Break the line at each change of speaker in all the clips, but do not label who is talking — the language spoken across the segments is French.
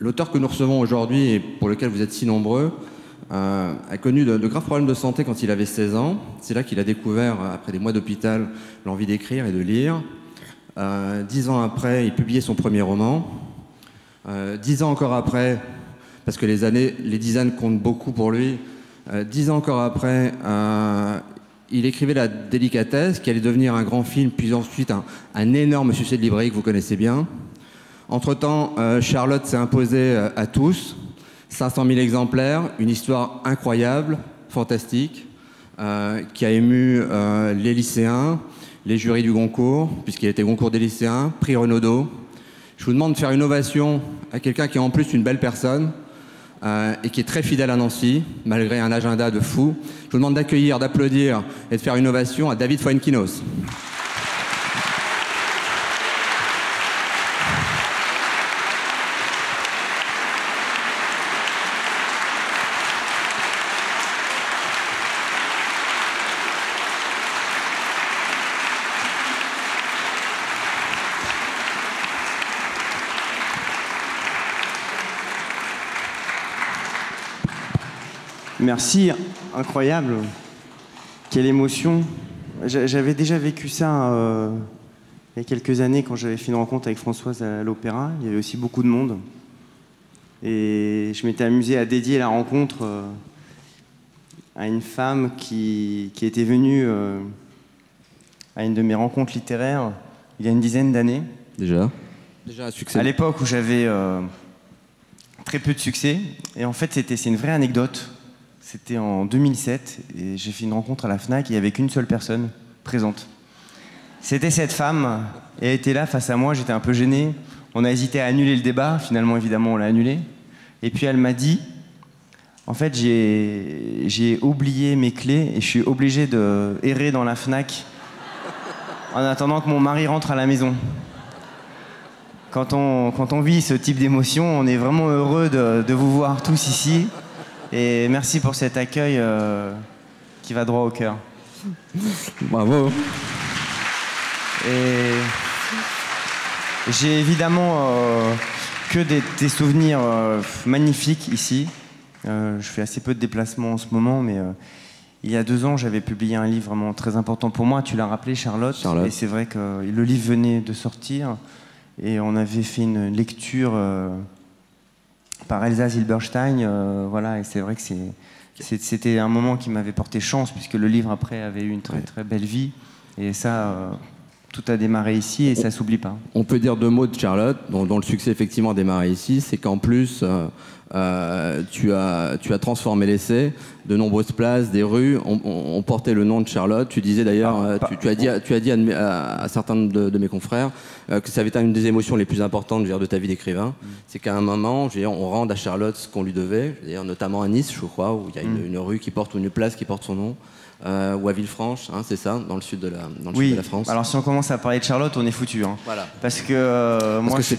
L'auteur que nous recevons aujourd'hui et pour lequel vous êtes si nombreux a connu de graves problèmes de santé quand il avait 16 ans. C'est là qu'il a découvert, après des mois d'hôpital, l'envie d'écrire et de lire. 10 ans après, il publiait son premier roman. 10 ans encore après, parce que les dizaines comptent beaucoup pour lui, 10 ans encore après, il écrivait La Délicatesse, qui allait devenir un grand film, puis ensuite un énorme succès de librairie que vous connaissez bien. Entre-temps, Charlotte s'est imposée à tous, 500 000 exemplaires, une histoire incroyable, fantastique, qui a ému les lycéens, les jurys du Goncourt, puisqu'il était Goncourt des lycéens, prix Renaudot. Je vous demande de faire une ovation à quelqu'un qui est en plus une belle personne et qui est très fidèle à Nancy, malgré un agenda de fou. Je vous demande d'accueillir, d'applaudir et de faire une ovation à David Fuenquinos.
Merci, incroyable. Quelle émotion. J'avais déjà vécu ça il y a quelques années quand j'avais fait une rencontre avec Françoise à l'Opéra. Il y avait aussi beaucoup de monde. Et je m'étais amusé à dédier la rencontre à une femme qui était venue à une de mes rencontres littéraires il y a une dizaine d'années.
Déjà un succès.
À l'époque où j'avais très peu de succès. Et en fait, c'est une vraie anecdote. C'était en 2007 et j'ai fait une rencontre à la Fnac et il n'y avait qu'une seule personne présente. C'était cette femme et elle était là face à moi, j'étais un peu gêné. On a hésité à annuler le débat, finalement évidemment on l'a annulé. Et puis elle m'a dit, en fait j'ai oublié mes clés et je suis obligé de errer dans la Fnac en attendant que mon mari rentre à la maison. Quand on vit ce type d'émotion, on est vraiment heureux de vous voir tous ici. Et merci pour cet accueil qui va droit au cœur.
Bravo.
Et j'ai évidemment que des souvenirs magnifiques ici. Je fais assez peu de déplacements en ce moment, mais il y a 2 ans, j'avais publié un livre vraiment très important pour moi. Tu l'as rappelé, Charlotte. Et c'est vrai que le livre venait de sortir. Et on avait fait une lecture... par Elsa Zilberstein, voilà, et c'est vrai que c'était un moment qui m'avait porté chance, puisque le livre après avait eu une très très belle vie, et ça, tout a démarré ici, et ça s'oublie pas.
On peut dire 2 mots de Charlotte, dont le succès effectivement a démarré ici, c'est qu'en plus, tu as transformé l'essai, de nombreuses places, des rues ont porté le nom de Charlotte. Tu disais d'ailleurs, tu as dit à certains de mes confrères que ça avait été une des émotions les plus importantes de ta vie d'écrivain. C'est qu'à un moment, on rende à Charlotte ce qu'on lui devait, notamment à Nice, je crois, où il y a une rue qui porte, ou une place qui porte son nom. Ou à Villefranche, hein, c'est ça, dans le sud de la France.
Alors si on commence à parler de Charlotte, on est foutu. Hein.
Voilà.
Parce que moi, je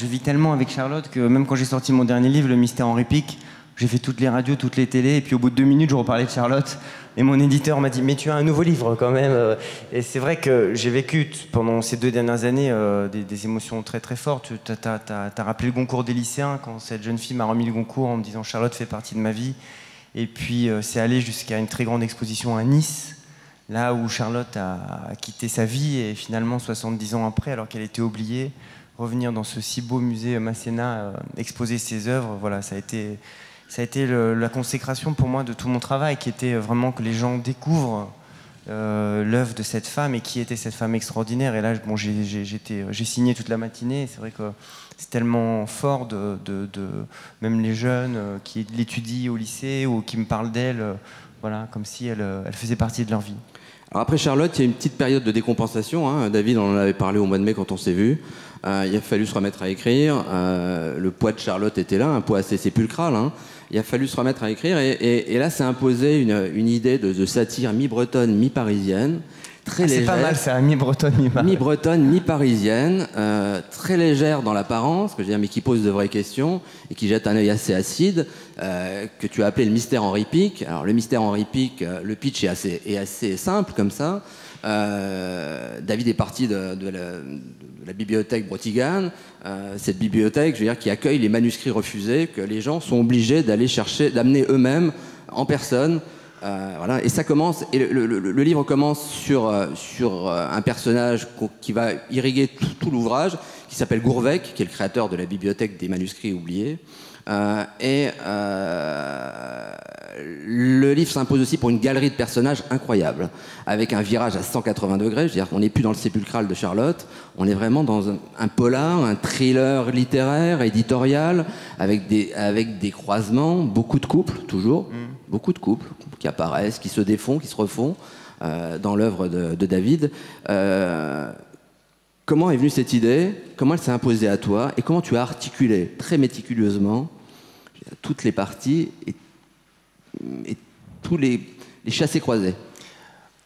vis tellement avec Charlotte que même quand j'ai sorti mon dernier livre, Le Mystère Henri Pic, j'ai fait toutes les radios, toutes les télés, et puis au bout de 2 minutes, je reparlais de Charlotte. Et mon éditeur m'a dit « Mais tu as un nouveau livre quand même !» Et c'est vrai que j'ai vécu pendant ces 2 dernières années des émotions très très fortes. T'as rappelé le Goncourt des lycéens, quand cette jeune fille m'a remis le Goncourt en me disant « Charlotte fait partie de ma vie ». Et puis c'est allé jusqu'à une très grande exposition à Nice, là où Charlotte a quitté sa vie et finalement 70 ans après, alors qu'elle était oubliée, revenir dans ce si beau musée Masséna, exposer ses œuvres, voilà, ça a été la consécration pour moi de tout mon travail, qui était vraiment que les gens découvrent l'œuvre de cette femme et qui était cette femme extraordinaire. Et là, bon, j'ai signé toute la matinée. C'est vrai que c'est tellement fort même les jeunes qui l'étudient au lycée ou qui me parlent d'elle, voilà, comme si elle faisait partie de leur vie.
Alors après Charlotte, il y a une petite période de décompensation. Hein. David, on en avait parlé au mois de mai quand on s'est vu. Il a fallu se remettre à écrire. Le poids de Charlotte était là, un poids assez sépulcral. Hein. Il a fallu se remettre à écrire. Et là, s'est imposée une idée de satire mi-bretonne, mi-parisienne. Très légère.
C'est pas mal ça, mi-bretonne, mi-parisienne.
Mi-bretonne, mi-parisienne, très légère dans l'apparence, mais qui pose de vraies questions et qui jette un œil assez acide, que tu as appelé le mystère Henri Pic. Alors le mystère Henri Pic, le pitch est assez simple comme ça. David est parti de la bibliothèque Brotigan, cette bibliothèque, je veux dire, qui accueille les manuscrits refusés que les gens sont obligés d'aller chercher, d'amener eux-mêmes en personne. Voilà, et ça commence, et le livre commence sur un personnage qui va irriguer tout l'ouvrage, qui s'appelle Gourvec, qui est le créateur de la bibliothèque des manuscrits oubliés. Le livre s'impose aussi pour une galerie de personnages incroyable, avec un virage à 180 degrés. Je veux dire qu'on n'est plus dans le sépulcral de Charlotte, on est vraiment dans un polar, un thriller littéraire, éditorial, avec des croisements, beaucoup de couples, toujours, beaucoup de couples qui apparaissent, qui se défont, qui se refont dans l'œuvre de David. Comment est venue cette idée? Comment elle s'est imposée à toi? Et comment tu as articulé très méticuleusement toutes les parties et tous les chassés-croisés?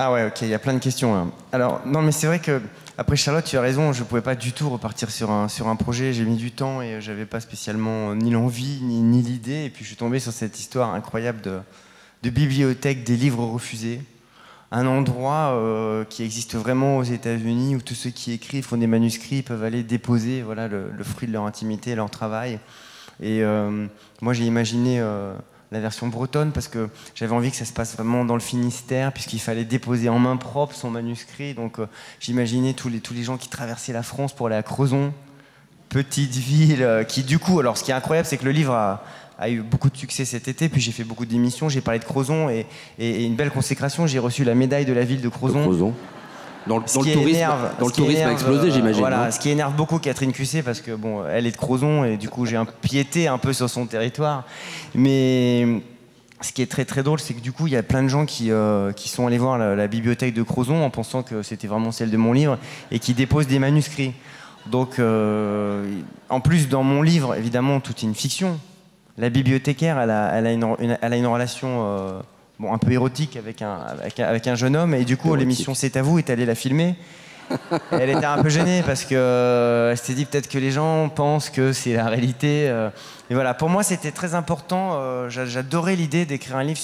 Ah ouais, ok, il y a plein de questions. Hein. Alors, non, mais c'est vrai que, après Charlotte, tu as raison, je ne pouvais pas du tout repartir sur un projet. J'ai mis du temps et je n'avais pas spécialement ni l'envie, ni l'idée. Et puis, je suis tombé sur cette histoire incroyable de bibliothèque des livres refusés. Un endroit qui existe vraiment aux États-Unis où tous ceux qui écrivent, font des manuscrits, peuvent aller déposer voilà, le fruit de leur intimité, leur travail. Et moi, j'ai imaginé la version bretonne parce que j'avais envie que ça se passe vraiment dans le Finistère, puisqu'il fallait déposer en main propre son manuscrit. Donc, j'imaginais tous les gens qui traversaient la France pour aller à Crozon, petite ville qui, du coup, alors ce qui est incroyable, c'est que le livre a eu beaucoup de succès cet été, puis j'ai fait beaucoup d'émissions, j'ai parlé de Crozon et une belle consécration, j'ai reçu la médaille de la ville de Crozon.
Dans le tourisme a explosé, j'imagine.
Voilà, ce qui énerve beaucoup Catherine Cusset, parce que bon, elle est de Crozon et du coup j'ai piété un peu sur son territoire. Mais ce qui est très très drôle, c'est que du coup il y a plein de gens qui sont allés voir la bibliothèque de Crozon en pensant que c'était vraiment celle de mon livre et qui déposent des manuscrits. Donc en plus dans mon livre, évidemment, tout est une fiction. La bibliothécaire, elle a une relation un peu érotique avec un jeune homme, et du coup l'émission C'est à vous est allée la filmer. Elle était un peu gênée parce que elle s'était dit peut-être que les gens pensent que c'est la réalité. Et voilà, pour moi c'était très important. J'adorais l'idée d'écrire un livre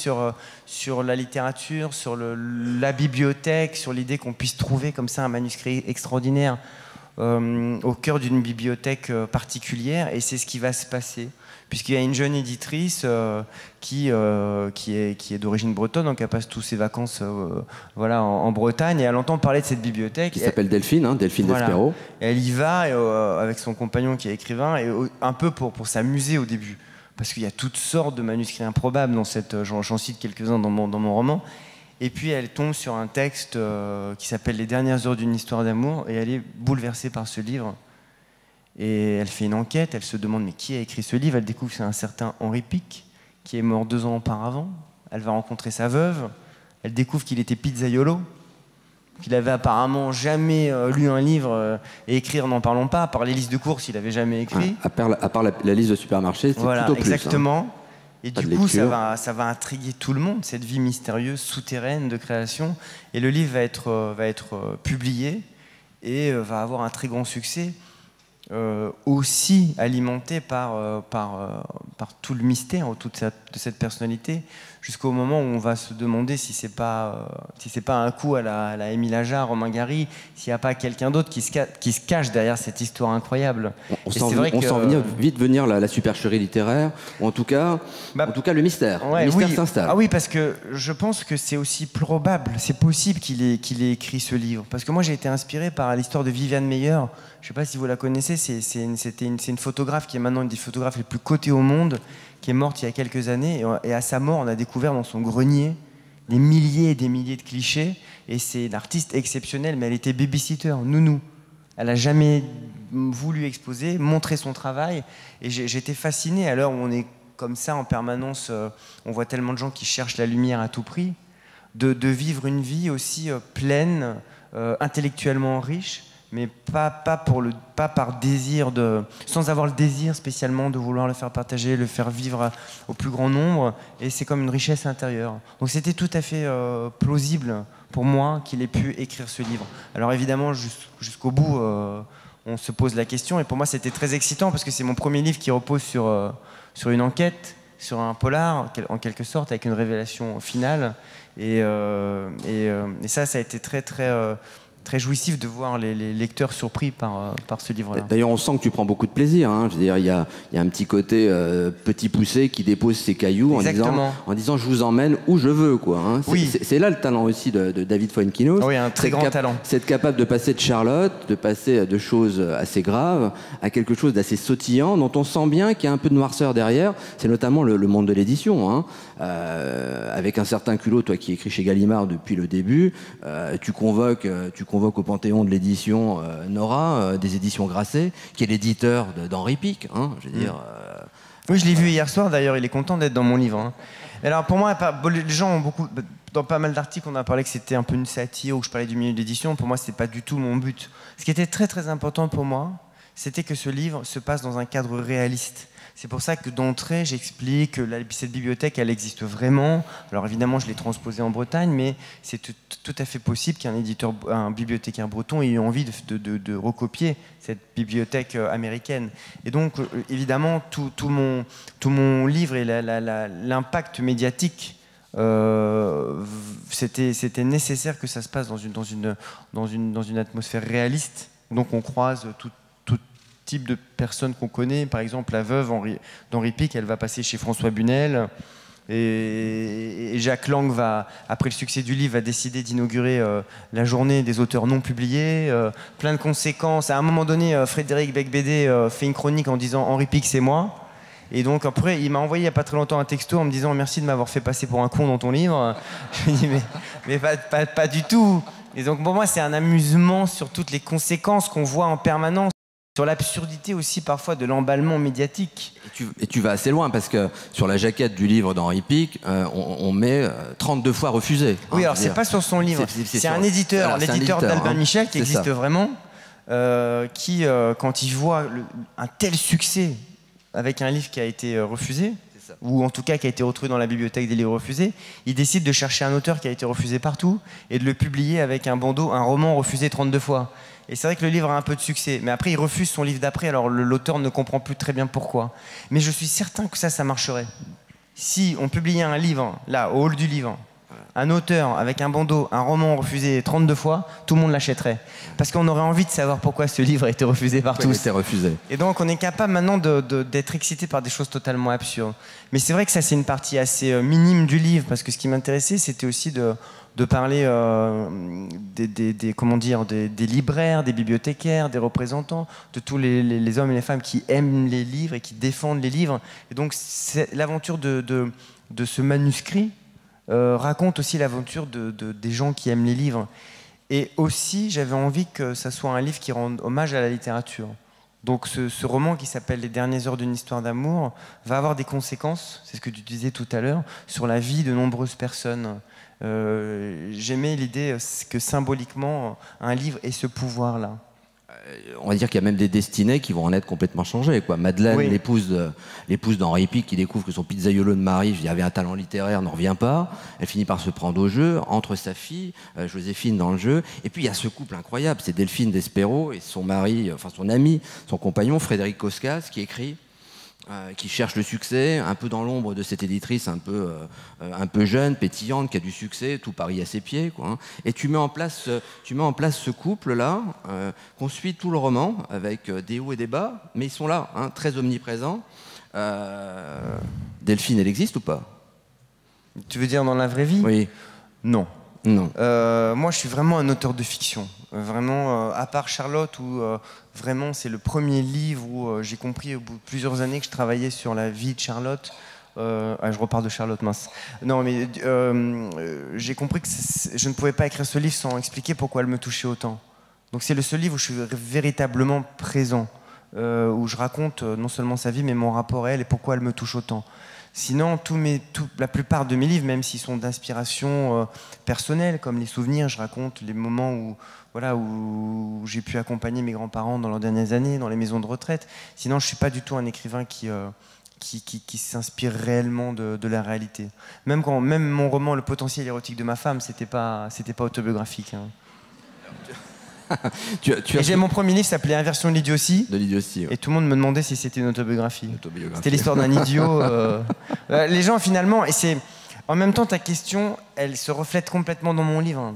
sur la littérature, sur la bibliothèque, sur l'idée qu'on puisse trouver comme ça un manuscrit extraordinaire au cœur d'une bibliothèque particulière, et c'est ce qui va se passer. Puisqu'il y a une jeune éditrice qui est d'origine bretonne, donc elle passe toutes ses vacances voilà, en Bretagne, et elle entend parler de cette bibliothèque.
Qui s'appelle Delphine, Delphine voilà. Despero.
Elle y va avec son compagnon qui est écrivain, et un peu pour s'amuser au début. Parce qu'il y a toutes sortes de manuscrits improbables dans cette. J'en cite quelques-uns dans mon roman. Et puis elle tombe sur un texte qui s'appelle Les dernières heures d'une histoire d'amour, et elle est bouleversée par ce livre. Et elle fait une enquête, elle se demande mais qui a écrit ce livre. Elle découvre que c'est un certain Henri Pic, qui est mort 2 ans auparavant. Elle va rencontrer sa veuve. Elle découvre qu'il était pizzaiolo, qu'il avait apparemment jamais lu un livre, et écrire n'en parlons pas, à part les listes de courses, il n'avait jamais écrit.
À part la liste de supermarché, c'est
voilà,
plutôt plus.
Exactement. Et du coup, ça va intriguer tout le monde, cette vie mystérieuse, souterraine de création. Et le livre va être publié et va avoir un très grand succès. Aussi alimenté par tout le mystère autour de cette personnalité, jusqu'au moment où on va se demander si c'est pas un coup à la Émile Ajar, Romain Gary, s'il n'y a pas quelqu'un d'autre qui se cache derrière cette histoire incroyable.
On sent vite venir la supercherie littéraire, ou en tout cas le mystère.
Ouais,
le mystère s'installe.
Ah oui, parce que je pense que c'est aussi probable, c'est possible qu'il ait écrit ce livre. Parce que moi j'ai été inspiré par l'histoire de Viviane Meyer. Je ne sais pas si vous la connaissez, c'est une photographe qui est maintenant une des photographes les plus cotées au monde, qui est morte il y a quelques années. Et à sa mort, on a découvert dans son grenier des milliers et des milliers de clichés. Et c'est une artiste exceptionnelle, mais elle était babysitter, nounou. Elle n'a jamais voulu exposer, montrer son travail. Et j'étais fasciné à l'heure où on est comme ça en permanence. On voit tellement de gens qui cherchent la lumière à tout prix, de vivre une vie aussi pleine, intellectuellement riche, mais pas par désir sans avoir le désir spécialement de vouloir le faire partager, le faire vivre au plus grand nombre, et c'est comme une richesse intérieure. Donc c'était tout à fait plausible pour moi qu'il ait pu écrire ce livre. Alors évidemment, jusqu'au bout, on se pose la question, et pour moi c'était très excitant, parce que c'est mon premier livre qui repose sur une enquête, sur un polar, en quelque sorte, avec une révélation finale. Et ça a été très jouissif de voir les lecteurs surpris par ce livre-là.
D'ailleurs, on sent que tu prends beaucoup de plaisir. Hein. Je veux dire, il y a un petit côté petit poussé qui dépose ses cailloux en disant je vous emmène où je veux. Quoi, hein. C'est là le talent aussi de David Fuenquinos.
Oui, un très grand talent.
C'est être capable de passer de Charlotte, de passer de choses assez graves à quelque chose d'assez sautillant, dont on sent bien qu'il y a un peu de noirceur derrière. C'est notamment le monde de l'édition. Hein. Avec un certain culot, toi qui écris chez Gallimard depuis le début, tu convoques au Panthéon de l'édition Nora, des éditions Grasset, qui est l'éditeur d'Henri Pic. Hein, je veux dire,
oui, je l'ai vu hier soir, d'ailleurs, il est content d'être dans mon livre. Hein. Alors pour moi, les gens ont beaucoup... Dans pas mal d'articles, on a parlé que c'était un peu une satire, ou que je parlais du milieu de l'édition. Pour moi, ce n'est pas du tout mon but. Ce qui était très très important pour moi, c'était que ce livre se passe dans un cadre réaliste. C'est pour ça que d'entrée, j'explique que cette bibliothèque, elle existe vraiment. Alors évidemment, je l'ai transposée en Bretagne, mais c'est tout à fait possible qu'un bibliothécaire breton ait eu envie de recopier cette bibliothèque américaine. Et donc, évidemment, tout mon livre et l'impact médiatique, c'était nécessaire que ça se passe dans une atmosphère réaliste. Donc on croise tout type de personnes qu'on connaît. Par exemple, la veuve d'Henri Pic, elle va passer chez François Bunel. Et Jacques Lang, après le succès du livre, va décider d'inaugurer la journée des auteurs non publiés. Plein de conséquences. À un moment donné, Frédéric Becbédé fait une chronique en disant « Henri Pic, c'est moi ». Et donc après, il m'a envoyé il n'y a pas très longtemps un texto en me disant « Merci de m'avoir fait passer pour un con dans ton livre ». Je me dis « Mais pas du tout ». Et donc pour moi, c'est un amusement sur toutes les conséquences qu'on voit en permanence. Sur l'absurdité aussi parfois de l'emballement médiatique.
Et tu vas assez loin parce que sur la jaquette du livre d'Henri Pic, on met 32 fois refusé.
Oui, alors c'est pas sur son livre, c'est un éditeur, l'éditeur d'Albin Michel qui existe vraiment, qui quand il voit un tel succès avec un livre qui a été refusé, ou en tout cas qui a été retrouvé dans la bibliothèque des livres refusés, il décide de chercher un auteur qui a été refusé partout et de le publier avec un bandeau, un roman refusé 32 fois. Et c'est vrai que le livre a un peu de succès, mais après il refuse son livre d'après, alors l'auteur ne comprend plus très bien pourquoi. Mais je suis certain que ça marcherait. Si on publiait un livre, là, au hall du livre, un auteur avec un bandeau, un roman refusé 32 fois, tout le monde l'achèterait. Parce qu'on aurait envie de savoir pourquoi ce livre a été refusé par tous.
Refusé.
Et donc on est capable maintenant d'être excité par des choses totalement absurdes. Mais c'est vrai que ça c'est une partie assez minime du livre, parce que ce qui m'intéressait c'était aussi de parler des libraires, des bibliothécaires, des représentants, de tous les hommes et les femmes qui aiment les livres et qui défendent les livres. Et donc l'aventure de ce manuscrit raconte aussi l'aventure des gens qui aiment les livres. Et aussi, j'avais envie que ça soit un livre qui rende hommage à la littérature. Donc ce roman qui s'appelle « Les dernières heures d'une histoire d'amour » va avoir des conséquences, c'est ce que tu disais tout à l'heure, sur la vie de nombreuses personnes. J'aimais l'idée que symboliquement, un livre ait ce pouvoir-là.
On va dire qu'il y a même des destinées qui vont en être complètement changées, quoi. Madeleine, oui. l'épouse d'Henri Pic, qui découvre que son pizzaiolo de mari avait un talent littéraire, n'en revient pas. Elle finit par se prendre au jeu, entre sa fille, Joséphine, dans le jeu. Et puis il y a ce couple incroyable, c'est Delphine Despero et son mari, enfin son ami, son compagnon, Frédéric Koskas, qui écrit, qui cherche le succès, un peu dans l'ombre de cette éditrice un peu jeune, pétillante, qui a du succès, tout Paris à ses pieds, quoi, hein. Et tu mets en place ce couple-là, qu'on suit tout le roman, avec des hauts et des bas, mais ils sont là, hein, très omniprésents. Delphine, elle existe ou pas?
Tu veux dire dans la vraie vie?
Oui.
Non.
Non.
Moi, je suis vraiment un auteur de fiction. Vraiment, à part Charlotte, où vraiment c'est le premier livre où j'ai compris au bout de plusieurs années que je travaillais sur la vie de Charlotte. Je repars de Charlotte, mince. Non, mais j'ai compris que je ne pouvais pas écrire ce livre sans expliquer pourquoi elle me touchait autant. Donc c'est le seul livre où je suis véritablement présent, où je raconte non seulement sa vie, mais mon rapport à elle et pourquoi elle me touche autant. Sinon, la plupart de mes livres, même s'ils sont d'inspiration personnelle, comme les souvenirs, je raconte les moments où j'ai pu accompagner mes grands-parents dans leurs dernières années, dans les maisons de retraite. Sinon, je ne suis pas du tout un écrivain qui s'inspire réellement de la réalité. Même mon roman « Le potentiel érotique de ma femme », c'était pas autobiographique. Hein. Et j'ai mon premier livre qui s'appelait Inversion de l'idiotie.
De l'idiotie, ouais.
Et tout le monde me demandait si c'était une autobiographie. C'était l'histoire d'un idiot. Les gens, finalement, et c'est... En même temps, ta question, elle se reflète complètement dans mon livre.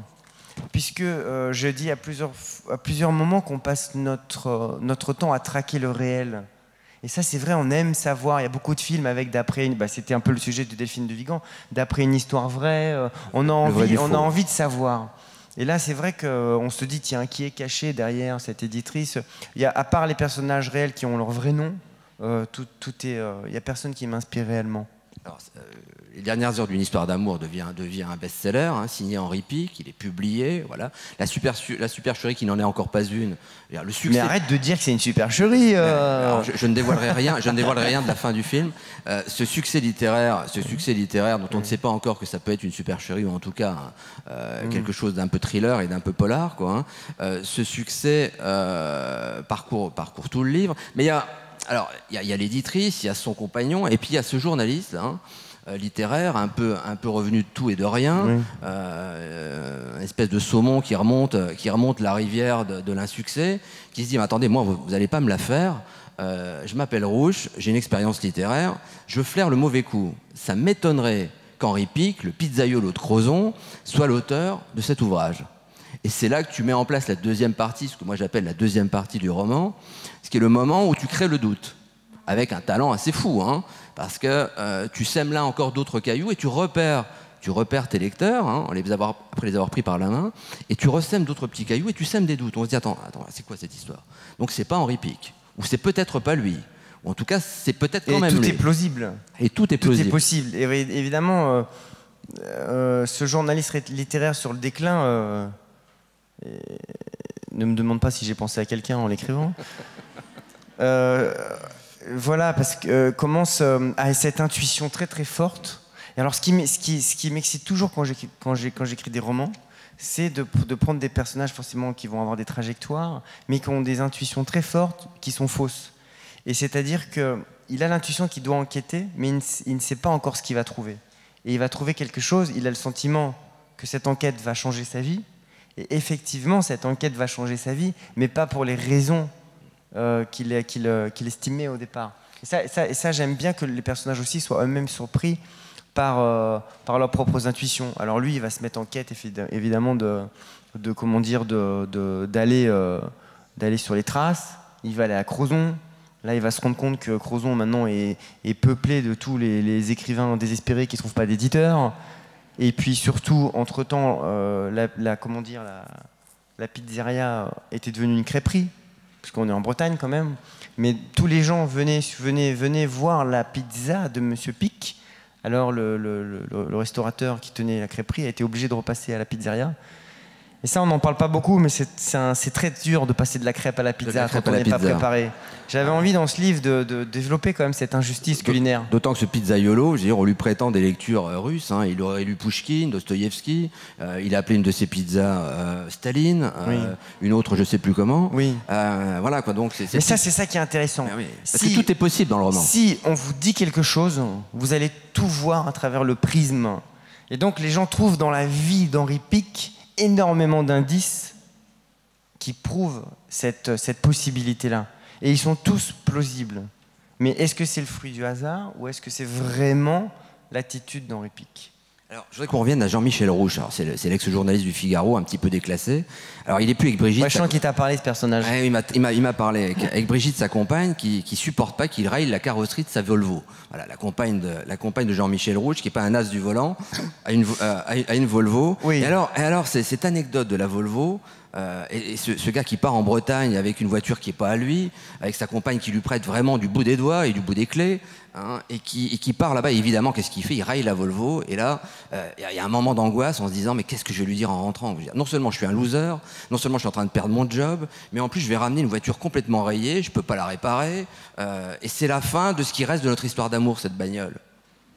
Puisque je dis à plusieurs moments qu'on passe notre temps à traquer le réel. Et ça, c'est vrai, on aime savoir. Il y a beaucoup de films avec d'après... c'était un peu le sujet de Delphine de Vigan. D'après une histoire vraie, on a envie de savoir. Et là, c'est vrai qu'on se dit, tiens, qui est caché derrière cette éditrice? À part les personnages réels qui ont leur vrai nom, il n'y a personne qui m'inspire réellement.
Alors, les dernières heures d'une histoire d'amour devient un best-seller, hein, signé Henri Pic, il est publié, voilà. La supercherie qui n'en est encore pas une. Le succès...
Mais arrête de dire que c'est une supercherie.
Alors, je ne dévoilerai rien, de la fin du film. Ce succès littéraire dont on ne sait pas encore que ça peut être une supercherie, ou en tout cas quelque chose d'un peu thriller et d'un peu polar, quoi. Hein. Ce succès parcourt tout le livre, mais il y a l'éditrice, il y a son compagnon, et puis il y a ce journaliste, hein, littéraire, un peu revenu de tout et de rien, une espèce de saumon qui remonte la rivière de l'insuccès, qui se dit, mais attendez, moi, vous n'allez pas me la faire, je m'appelle Rouche, j'ai une expérience littéraire, je flaire le mauvais coup. Ça m'étonnerait qu'Henri Pic, le pizzaïolo de Crozon, soit l'auteur de cet ouvrage. Et c'est là que tu mets en place la deuxième partie, ce que moi j'appelle la deuxième partie du roman, ce qui est le moment où tu crées le doute, avec un talent assez fou, hein, parce que tu sèmes là encore d'autres cailloux et tu repères tes lecteurs, hein, après les avoir pris par la main, et tu ressèmes d'autres petits cailloux et tu sèmes des doutes. On se dit, attends, c'est quoi cette histoire? Donc c'est pas Henri Pic, ou c'est peut-être pas lui, ou en tout cas c'est peut-être quand même lui.
Et tout est plausible.
Et tout est plausible.
Tout est possible. Et évidemment, ce journaliste littéraire sur le déclin... ne me demande pas si j'ai pensé à quelqu'un en l'écrivant. Voilà, parce que commence à cette intuition très très forte. Et alors, ce qui m'excite toujours quand j'écris des romans, c'est de prendre des personnages forcément qui vont avoir des trajectoires, mais qui ont des intuitions très fortes qui sont fausses. Et c'est-à-dire qu'il a l'intuition qu'il doit enquêter, mais il ne sait pas encore ce qu'il va trouver. Et il va trouver quelque chose, il a le sentiment que cette enquête va changer sa vie. Et effectivement, cette enquête va changer sa vie, mais pas pour les raisons qu'il estimait au départ. Et ça, j'aime bien que les personnages aussi soient eux-mêmes surpris par leurs propres intuitions. Alors lui, il va se mettre en quête, évidemment, d'aller sur les traces. Il va aller à Crozon. Là, il va se rendre compte que Crozon, maintenant, est peuplé de tous les écrivains désespérés qui ne trouvent pas d'éditeurs. Et puis surtout, entre-temps, la pizzeria était devenue une crêperie, puisqu'on est en Bretagne quand même. Mais tous les gens venaient voir la pizza de Monsieur Pic. Alors le restaurateur qui tenait la crêperie a été obligé de repasser à la pizzeria. Et ça, on n'en parle pas beaucoup, mais c'est très dur de passer de la crêpe à la pizza quand on n'est pas préparé. J'avais envie dans ce livre de développer quand même cette injustice culinaire.
D'autant que ce pizzaïolo, je veux dire, on lui prétend des lectures russes. Hein. Il aurait lu Pouchkine, Dostoïevski. Il a appelé une de ses pizzas Staline, oui. Une autre, je ne sais plus comment.
Oui.
Voilà quoi. Donc
mais ça, c'est ça qui est intéressant.
Oui. Parce que tout est possible dans le roman.
Si on vous dit quelque chose, vous allez tout voir à travers le prisme. Et donc les gens trouvent dans la vie d'Henri Pic énormément d'indices qui prouvent cette possibilité-là. Et ils sont tous plausibles. Mais est-ce que c'est le fruit du hasard ou est-ce que c'est vraiment l'attitude d'Henri Pic ?
Alors, je voudrais qu'on revienne à Jean-Michel Rouche. Alors, c'est l'ex-journaliste du Figaro, un petit peu déclassé. Alors, il n'est plus avec Brigitte.
Ouais, je sens qu'il t'a parlé, ce personnage.
Ouais, il m'a parlé avec Brigitte, sa compagne, qui supporte pas qu'il raille la carrosserie de sa Volvo. Voilà, la compagne de Jean-Michel Rouche, qui n'est pas un as du volant, a une Volvo.
Oui.
Et alors, cette anecdote de la Volvo, et ce gars qui part en Bretagne avec une voiture qui n'est pas à lui, avec sa compagne qui lui prête vraiment du bout des doigts et du bout des clés, hein, et qui part là-bas, évidemment, qu'est-ce qu'il fait? Il raille la Volvo, et là, il y a un moment d'angoisse en se disant, mais qu'est-ce que je vais lui dire en rentrant? Non seulement je suis un loser, non seulement je suis en train de perdre mon job, mais en plus je vais ramener une voiture complètement rayée, je ne peux pas la réparer, et c'est la fin de ce qui reste de notre histoire d'amour, cette bagnole.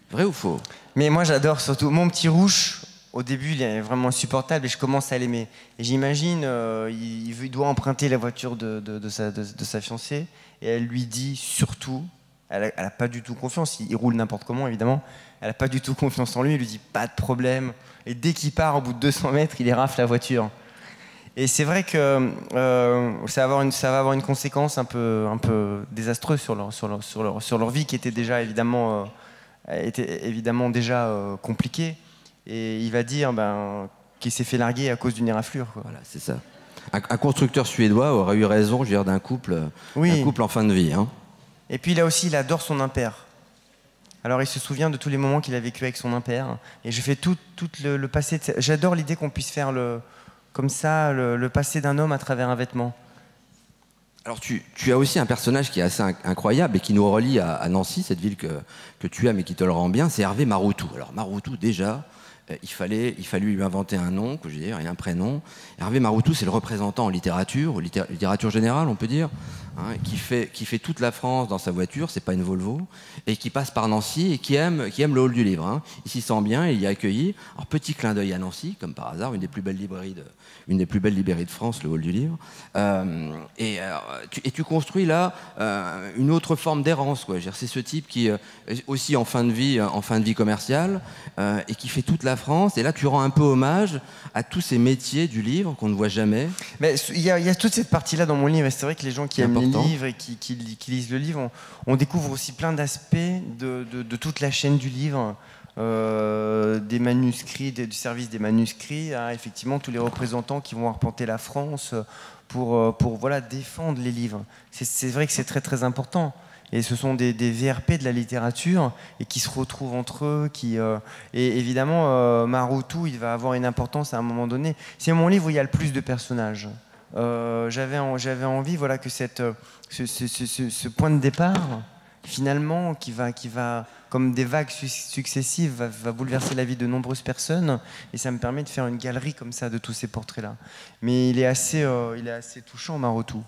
Vrai ou faux? Mais
moi j'adore surtout mon petit Rouche. Au début, il est vraiment insupportable et je commence à l'aimer. Et j'imagine, il doit emprunter la voiture de sa fiancée et elle lui dit surtout, elle n'a pas du tout confiance, il roule n'importe comment évidemment, elle n'a pas du tout confiance en lui, il lui dit pas de problème. Et dès qu'il part, au bout de 200 mètres, il érafle la voiture. Et c'est vrai que ça va avoir une conséquence un peu désastreuse sur leur vie, qui était déjà évidemment déjà compliquée. Et il va dire qu'il s'est fait larguer à cause d'une éraflure, quoi.
Voilà, c'est ça. Un constructeur suédois aurait eu raison, je veux dire, d'un couple en fin de vie. Hein.
Et puis là aussi, il adore son impère. Alors il se souvient de tous les moments qu'il a vécu avec son impère. Et je fais tout le passé. J'adore l'idée qu'on puisse faire comme ça le passé d'un homme à travers un vêtement.
Alors tu as aussi un personnage qui est assez incroyable et qui nous relie à Nancy, cette ville que tu aimes et qui te le rend bien, c'est Hervé Maroutou. Alors Maroutou, déjà, il fallut lui inventer un nom, que je veux dire, et un prénom. Hervé Maroutou, c'est le représentant en littérature, littérature générale, on peut dire, hein, qui fait toute la France dans sa voiture, c'est pas une Volvo, et qui passe par Nancy et qui aime le hall du livre. Hein. Il s'y sent bien, il y est accueilli. Alors petit clin d'œil à Nancy, comme par hasard, une des plus belles librairies de France, le hall du livre. Et tu construis là une autre forme d'errance, quoi. C'est ce type qui aussi en fin de vie commerciale, et qui fait toute la France. Et là, tu rends un peu hommage à tous ces métiers du livre qu'on ne voit jamais.
Mais il y a toute cette partie-là dans mon livre. Et c'est vrai que les gens qui aiment les livres et qui lisent le livre, on découvre aussi plein d'aspects de toute la chaîne du livre. Des manuscrits, du service des manuscrits, hein, effectivement tous les représentants qui vont arpenter la France pour voilà, défendre les livres. C'est vrai que c'est très très important. Et ce sont des VRP de la littérature et qui se retrouvent entre eux. Et évidemment, Maroutou, il va avoir une importance à un moment donné. C'est mon livre où il y a le plus de personnages. J'avais envie, voilà, que ce point de départ, finalement, qui va comme des vagues successives, va bouleverser la vie de nombreuses personnes. Et ça me permet de faire une galerie comme ça de tous ces portraits-là. Mais il est assez touchant, Maroutou.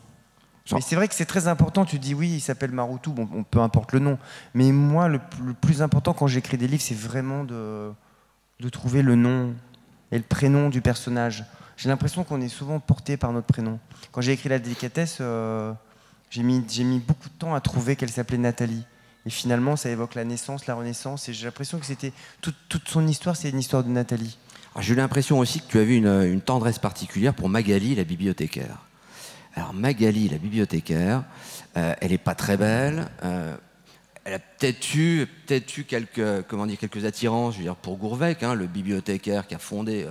Mais c'est vrai que c'est très important, tu dis oui, il s'appelle Maroutou, bon, peu importe le nom. Mais moi, le plus important quand j'écris des livres, c'est vraiment de trouver le nom et le prénom du personnage. J'ai l'impression qu'on est souvent porté par notre prénom. Quand j'ai écrit La Délicatesse, j'ai mis beaucoup de temps à trouver qu'elle s'appelait Nathalie. Et finalement, ça évoque la naissance, la renaissance. Et j'ai l'impression que c'était toute son histoire, c'est une histoire de Nathalie.
J'ai eu l'impression aussi que tu avais une tendresse particulière pour Magali, la bibliothécaire. Alors Magali, la bibliothécaire, elle n'est pas très belle. Elle a peut-être eu quelques attirances, je veux dire, pour Gourvec, hein, le bibliothécaire qui a fondé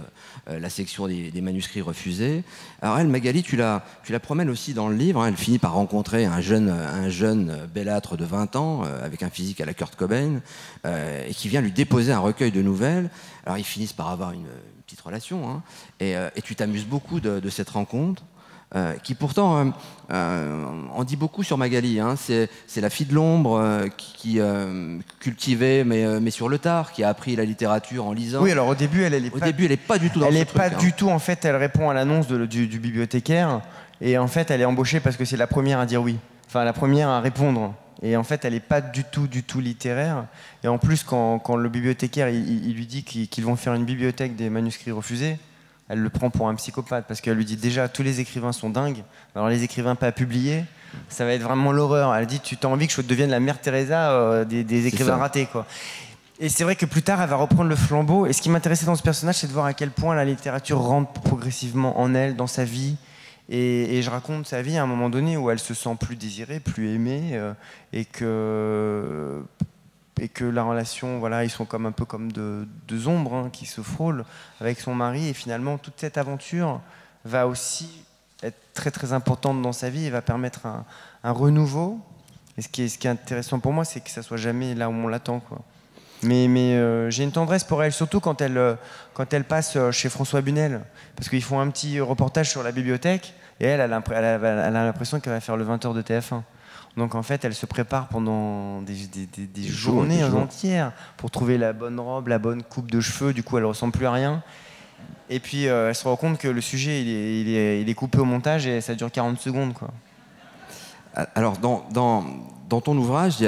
la section des manuscrits refusés. Alors elle, Magali, tu la promènes aussi dans le livre. Hein, elle finit par rencontrer un jeune bellâtre de 20 ans, avec un physique à la Kurt Cobain, et qui vient lui déposer un recueil de nouvelles. Alors ils finissent par avoir une petite relation, hein, et tu t'amuses beaucoup de cette rencontre. Qui pourtant en dit beaucoup sur Magali. Hein. C'est la fille de l'ombre qui cultivait, mais sur le tard, qui a appris la littérature en lisant.
Oui, alors au début, elle est
pas du tout dans ce truc. Elle n'est
pas du tout, en fait, elle répond à l'annonce du bibliothécaire, et en fait, elle est embauchée parce que c'est la première à dire oui. Enfin, la première à répondre. Et en fait, elle n'est pas du tout littéraire. Et en plus, quand le bibliothécaire il lui dit qu'ils vont faire une bibliothèque des manuscrits refusés, elle le prend pour un psychopathe, parce qu'elle lui dit déjà tous les écrivains sont dingues, alors les écrivains pas publiés, ça va être vraiment l'horreur. Elle dit tu as envie que je devienne la mère Teresa des écrivains ratés, quoi. Et c'est vrai que plus tard elle va reprendre le flambeau, et ce qui m'intéressait dans ce personnage, c'est de voir à quel point la littérature rentre progressivement en elle, dans sa vie. Et je raconte sa vie à un moment donné où elle se sent plus désirée, plus aimée, et que la relation, voilà, ils sont un peu comme deux ombres, hein, qui se frôlent avec son mari. Et finalement, toute cette aventure va aussi être très très importante dans sa vie et va permettre un renouveau. Et ce qui est intéressant pour moi, c'est que ça soit jamais là où on l'attend, quoi. Mais j'ai une tendresse pour elle, surtout quand elle passe chez François Bunel, parce qu'ils font un petit reportage sur la bibliothèque, et elle a l'impression qu'elle va faire le 20h de TF1. Donc en fait, elle se prépare pendant des journées entières pour trouver la bonne robe, la bonne coupe de cheveux. Du coup, elle ne ressemble plus à rien. Et puis, elle se rend compte que le sujet, il est coupé au montage et ça dure 40 secondes, quoi.
Alors, dans ton ouvrage, il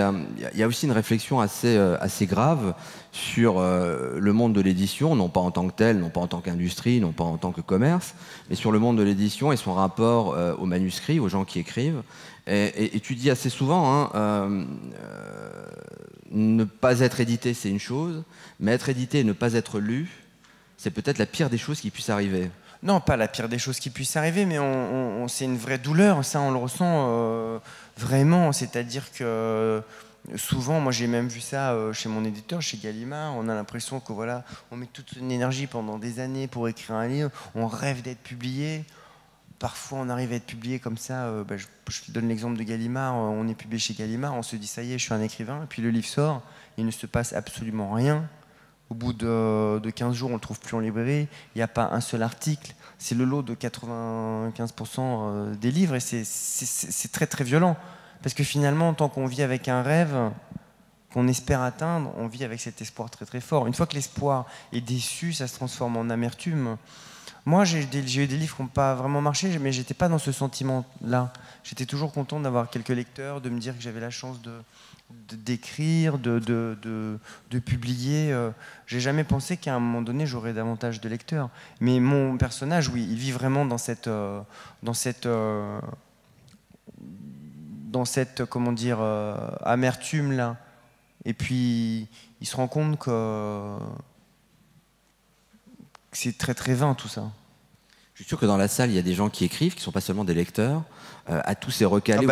y a aussi une réflexion assez grave sur le monde de l'édition, non pas en tant que tel, non pas en tant qu'industrie, non pas en tant que commerce, mais sur le monde de l'édition et son rapport aux manuscrits, aux gens qui écrivent. Et tu dis assez souvent, hein, ne pas être édité, c'est une chose, mais être édité et ne pas être lu, c'est peut-être la pire des choses qui puisse arriver.
Non, pas la pire des choses qui puissent arriver, mais c'est une vraie douleur, ça on le ressent vraiment, c'est-à-dire que souvent, moi j'ai même vu ça chez mon éditeur, chez Gallimard, on a l'impression que voilà, on met toute une énergie pendant des années pour écrire un livre, on rêve d'être publié. Parfois, on arrive à être publié comme ça. Je te donne l'exemple de Gallimard. On est publié chez Gallimard, on se dit ça y est, je suis un écrivain. Et puis le livre sort, il ne se passe absolument rien. Au bout de 15 jours, on ne le trouve plus en librairie. Il n'y a pas un seul article. C'est le lot de 95% des livres et c'est très très violent. Parce que finalement, tant qu'on vit avec un rêve qu'on espère atteindre, on vit avec cet espoir très très fort. Une fois que l'espoir est déçu, ça se transforme en amertume. Moi, j'ai eu des livres qui n'ont pas vraiment marché, mais j'étais pas dans ce sentiment-là. J'étais toujours content d'avoir quelques lecteurs, de me dire que j'avais la chance d'écrire, de publier. J'ai jamais pensé qu'à un moment donné, j'aurais davantage de lecteurs. Mais mon personnage, oui, il vit vraiment dans cette comment dire, amertume-là. Et puis, il se rend compte que c'est très très vain tout ça.
Je suis sûr que dans la salle, il y a des gens qui écrivent, qui ne sont pas seulement des lecteurs, à tous ces recalés.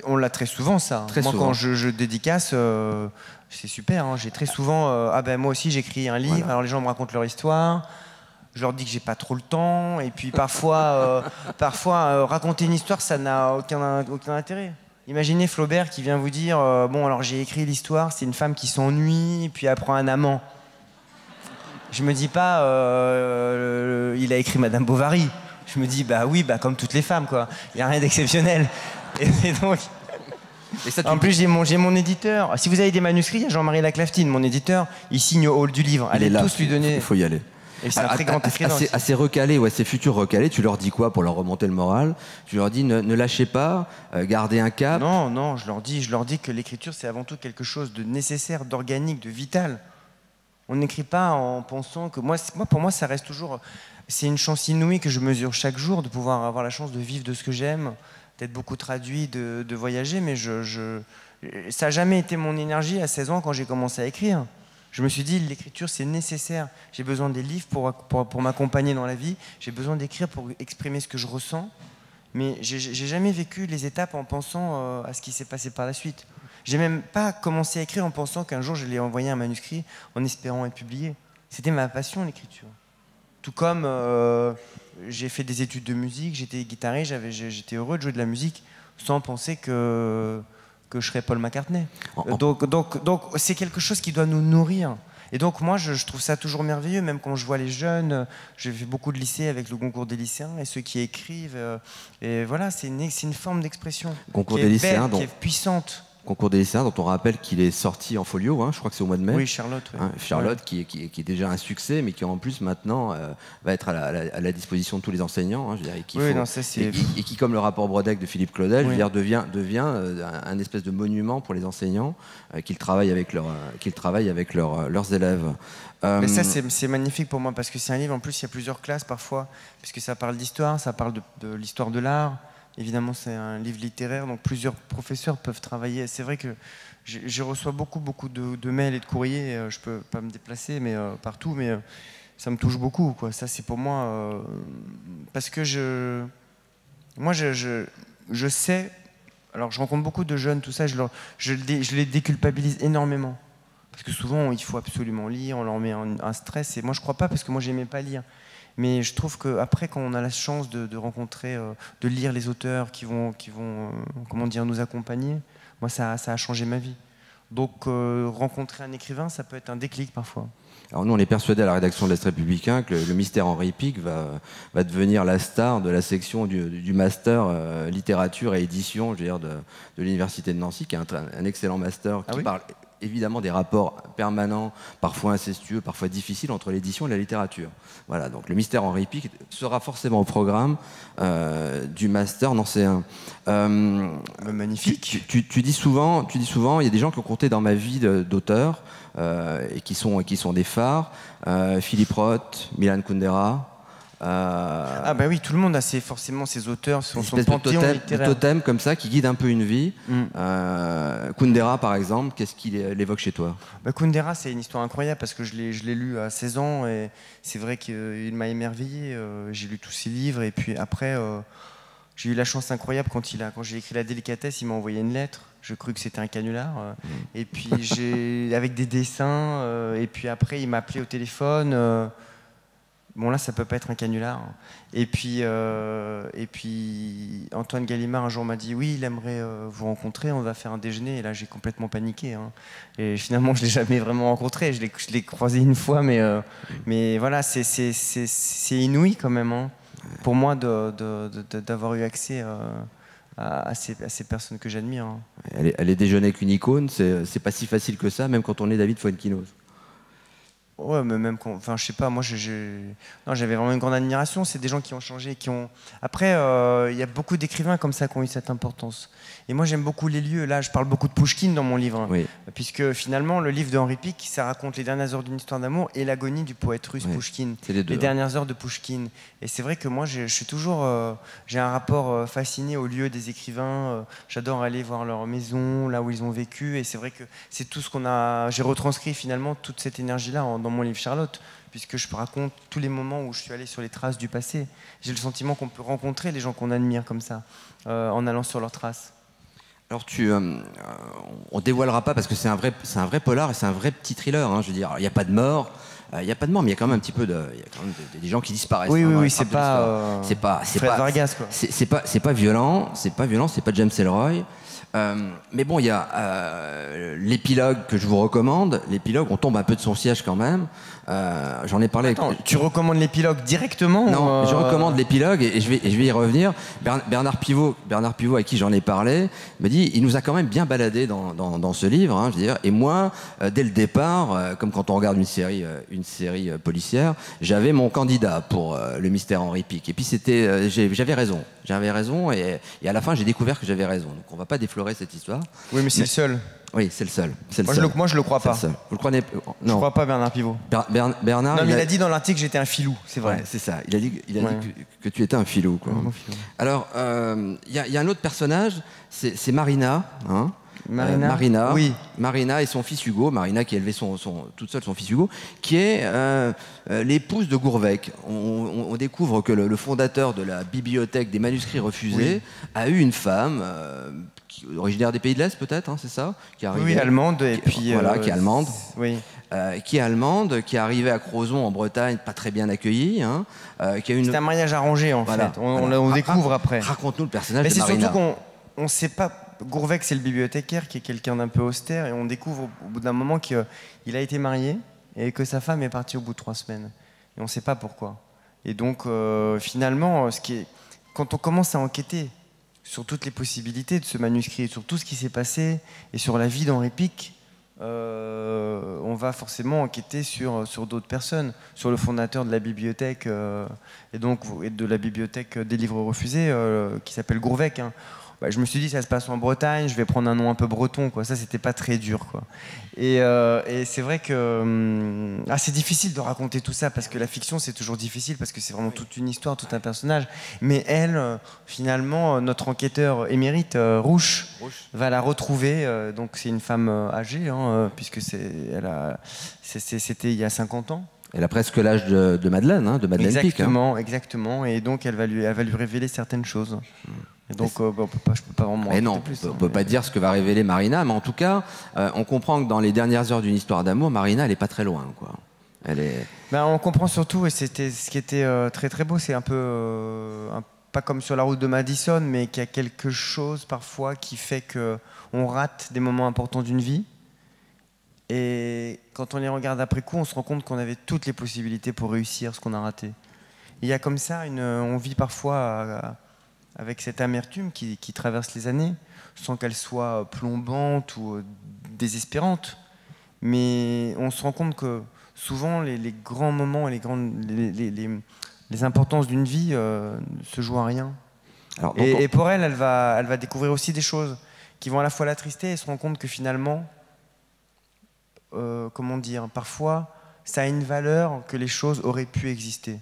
On l'a très souvent ça. Moi quand je dédicace, c'est super. Hein. J'ai très souvent, moi aussi j'écris un livre, voilà. Alors les gens me racontent leur histoire, je leur dis que j'ai pas trop le temps, et puis parfois, raconter une histoire, ça n'a aucun intérêt. Imaginez Flaubert qui vient vous dire, bon alors j'ai écrit l'histoire, c'est une femme qui s'ennuie, et puis elle prend un amant. Je me dis pas, il a écrit Madame Bovary. Je me dis, bah oui, comme toutes les femmes, quoi. Il n'y a rien d'exceptionnel. Et donc, en plus, j'ai mon éditeur. Si vous avez des manuscrits, il y a Jean-Marie Laclaftine, mon éditeur. Il signe au hall du livre. Allez tous lui donner.
Il faut y aller.
Et c'est un très grand écrivain.
À ces recalés ou à ces futurs recalés, tu leur dis quoi pour leur remonter le moral? Tu leur dis ne lâchez pas, gardez un cap.
Non, je leur dis que l'écriture, c'est avant tout quelque chose de nécessaire, d'organique, de vital. On n'écrit pas en pensant que... Pour moi, ça reste toujours... C'est une chance inouïe que je mesure chaque jour, de pouvoir avoir la chance de vivre de ce que j'aime, d'être beaucoup traduit, de voyager, mais ça n'a jamais été mon énergie à 16 ans quand j'ai commencé à écrire. Je me suis dit, l'écriture, c'est nécessaire. J'ai besoin des livres pour m'accompagner dans la vie. J'ai besoin d'écrire pour exprimer ce que je ressens. Mais j'ai jamais vécu les étapes en pensant à ce qui s'est passé par la suite. J'ai même pas commencé à écrire en pensant qu'un jour, j'allais envoyer un manuscrit en espérant être publié. C'était ma passion, l'écriture. Tout comme j'ai fait des études de musique, j'étais guitariste, j'étais heureux de jouer de la musique sans penser que je serais Paul McCartney. Donc c'est quelque chose qui doit nous nourrir. Et donc moi, je trouve ça toujours merveilleux, même quand je vois les jeunes. J'ai fait beaucoup de lycées avec le concours des lycéens et ceux qui écrivent. Et voilà, c'est une forme d'expression qui est belle, qui est puissante.
Concours des lycéens, dont on rappelle qu'il est sorti en folio, hein, je crois que c'est au mois de mai.
Oui, Charlotte. Ouais.
Charlotte, qui est déjà un succès, mais qui en plus maintenant va être à la disposition de tous les enseignants. Hein, je dirais, et qui, comme le rapport Brodeck de Philippe Claudel, je veux dire, devient un espèce de monument pour les enseignants qu'ils travaillent avec leurs élèves.
Mais ça, c'est magnifique pour moi, parce que c'est un livre, en plus, il y a plusieurs classes parfois, puisque ça parle d'histoire, ça parle de l'histoire de l'art. Évidemment, c'est un livre littéraire, donc plusieurs professeurs peuvent travailler. C'est vrai que je reçois beaucoup de mails et de courriers. Je ne peux pas me déplacer partout, mais ça me touche beaucoup, quoi. Ça, c'est pour moi... parce que je sais... Alors, je rencontre beaucoup de jeunes, tout ça, je les déculpabilise énormément. Parce que souvent, il faut absolument lire, on leur met un stress. Et moi, je ne crois pas, parce que moi, je n'aimais pas lire. Mais je trouve qu'après, quand on a la chance de rencontrer, de lire les auteurs qui vont comment dire, nous accompagner, moi, ça a changé ma vie. Donc, rencontrer un écrivain, ça peut être un déclic parfois.
Alors nous, on est persuadés à la rédaction de l'Est républicain que le mystère Henri Pic va devenir la star de la section du master littérature et édition, je veux dire, de l'Université de Nancy, qui est un excellent master qui parle évidemment des rapports permanents, parfois incestueux, parfois difficiles entre l'édition et la littérature. Voilà, donc le mystère Henri Pic sera forcément au programme du master nancéen.
Magnifique.
Tu dis souvent, il y a des gens qui ont compté dans ma vie d'auteur et qui sont des phares. Philippe Roth, Milan Kundera,
Ah bah oui, tout le monde a forcément ses auteurs, son
panthéon littéraire. De totem comme ça qui guide un peu une vie. Kundera par exemple, qu'est-ce qu'il évoque chez toi?
Kundera, c'est une histoire incroyable parce que je l'ai lu à 16 ans et c'est vrai qu'il m'a émerveillé. J'ai lu tous ses livres et puis après j'ai eu la chance incroyable quand j'ai écrit La Délicatesse, il m'a envoyé une lettre. Je crus que c'était un canular. Et puis avec des dessins. Et puis après, il m'a appelé au téléphone. Bon, là, ça peut pas être un canular. Et puis Antoine Gallimard, un jour, m'a dit oui, il aimerait vous rencontrer, on va faire un déjeuner. Et là, j'ai complètement paniqué. Et finalement, je l'ai jamais vraiment rencontré. Je l'ai croisé une fois, mais voilà, c'est inouï quand même. Pour moi, d'avoir eu accès à ces personnes que j'admire.
Elle est déjeuner avec une icône, c'est pas si facile que ça, même quand on est David Fuenquinos.
Ouais, mais même quand, enfin, je sais pas, moi, j'avais vraiment une grande admiration. C'est des gens qui ont changé, Après, il y a beaucoup d'écrivains comme ça qui ont eu cette importance. Et moi, j'aime beaucoup les lieux. Là, je parle beaucoup de Pouchkine dans mon livre,
oui.
Puisque finalement, le livre de Henri Pic, ça raconte les dernières heures d'une histoire d'amour et l'agonie du poète russe Pouchkine.
Les
dernières heures de Pouchkine. Et c'est vrai que moi, je suis toujours, j'ai un rapport fasciné aux lieux des écrivains. J'adore aller voir leur maison, là où ils ont vécu. Et c'est vrai que c'est tout ce qu'on a. J'ai retranscrit finalement toute cette énergie-là dans mon livre Charlotte, puisque je raconte tous les moments où je suis allé sur les traces du passé. J'ai le sentiment qu'on peut rencontrer les gens qu'on admire comme ça, en allant sur leurs traces.
Alors on dévoilera pas parce que c'est un vrai polar et c'est un vrai petit thriller. Je veux dire, il n'y a pas de mort. Il n'y a pas de mort, mais il y a quand même un petit peu des gens qui disparaissent.
Oui, c'est pas
Vargas, quoi. C'est pas violent, c'est pas James Ellroy. Mais bon, il y a l'épilogue que je vous recommande. L'épilogue, on tombe un peu de son siège quand même. J'en ai parlé.
Attends, tu recommandes l'épilogue directement?
Non, je recommande l'épilogue et je vais y revenir. Bernard Pivot, à qui j'en ai parlé, me dit il nous a quand même bien baladé dans ce livre. Je veux dire, et moi, dès le départ, comme quand on regarde une série policière, j'avais mon candidat pour le mystère Henri Pic. Et puis j'avais raison. Et à la fin, j'ai découvert que j'avais raison. Donc on va pas déflorer cette histoire.
Oui, mais c'est le seul.
Oui, c'est le seul.
Moi, je le crois pas.
Vous le croyez?
Non. Je crois pas Bernard Pivot.
Bernard.
Non, mais il a dit dans l'article que j'étais un filou, c'est vrai.
Ouais, c'est ça. Il a dit que tu étais un filou, quoi. Alors, il y a un autre personnage, c'est Marina. Marina.
Oui.
Marina et son fils Hugo. Marina qui a élevé toute seule son fils Hugo, qui est l'épouse de Gourvec. On découvre que le fondateur de la bibliothèque des manuscrits refusés a eu une femme. Originaire des pays de l'Est peut-être, c'est ça, qui est arrivée,
allemande et puis
qui est allemande, qui est arrivée à Crozon en Bretagne, pas très bien accueillie,
C'est un mariage arrangé en fait. On découvre après.
Raconte-nous le personnage de Marina.
Mais c'est surtout qu'on sait pas. Gourvec, c'est le bibliothécaire qui est quelqu'un d'un peu austère et on découvre au bout d'un moment qu'il a été marié et que sa femme est partie au bout de 3 semaines et on sait pas pourquoi. Et donc finalement, quand on commence à enquêter sur toutes les possibilités de ce manuscrit, sur tout ce qui s'est passé et sur la vie d'Henri Pic, on va forcément enquêter sur d'autres personnes, sur le fondateur de la bibliothèque et de la bibliothèque des livres refusés qui s'appelle Gourvec. Je me suis dit ça se passe en Bretagne, je vais prendre un nom un peu breton, quoi. Ça c'était pas très dur, quoi. Et c'est vrai que c'est difficile de raconter tout ça parce que la fiction c'est toujours difficile parce que c'est vraiment toute une histoire, tout un personnage. Mais elle, finalement, notre enquêteur émérite Rouche va la retrouver. Donc c'est une femme âgée, puisque c'était il y a 50 ans.
Elle a presque l'âge de Madeleine, de Madeleine Pic.
Exactement. Et donc elle va lui révéler certaines choses. Et donc je peux pas vraiment.
Mais non, on peut pas dire ce que va révéler Marina, mais en tout cas, on comprend que dans les dernières heures d'une histoire d'amour, Marina, elle est pas très loin, quoi. Elle est.
On comprend surtout, et c'était ce qui était très très beau, c'est un peu pas comme sur la route de Madison, mais qu'il y a quelque chose parfois qui fait que on rate des moments importants d'une vie. Et quand on les regarde après coup, on se rend compte qu'on avait toutes les possibilités pour réussir ce qu'on a raté. Il y a comme ça on vit parfois avec cette amertume qui traverse les années, sans qu'elle soit plombante ou désespérante. Mais on se rend compte que souvent les grands moments et les importances d'une vie se jouent à rien. Alors, et pour elle va découvrir aussi des choses qui vont à la fois l'attrister et se rendre compte que finalement, comment dire, parfois ça a une valeur que les choses auraient pu exister.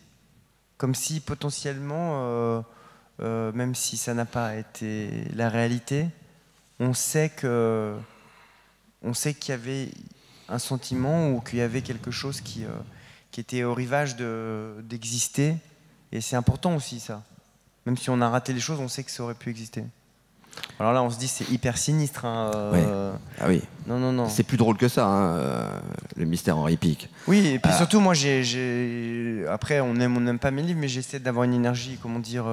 comme si potentiellement, même si ça n'a pas été la réalité, on sait qu'il y avait un sentiment ou qu'il y avait quelque chose qui était au rivage d'exister. Et c'est important aussi, ça. Même si on a raté les choses, on sait que ça aurait pu exister. Alors là, on se dit c'est hyper sinistre. Hein,
ouais. Ah oui.
Non, non, non.
C'est plus drôle que ça, hein, le mystère Henri Pic.
Oui, et puis surtout, moi, après, on n'aime pas mes livres, mais j'essaie d'avoir une énergie, comment dire...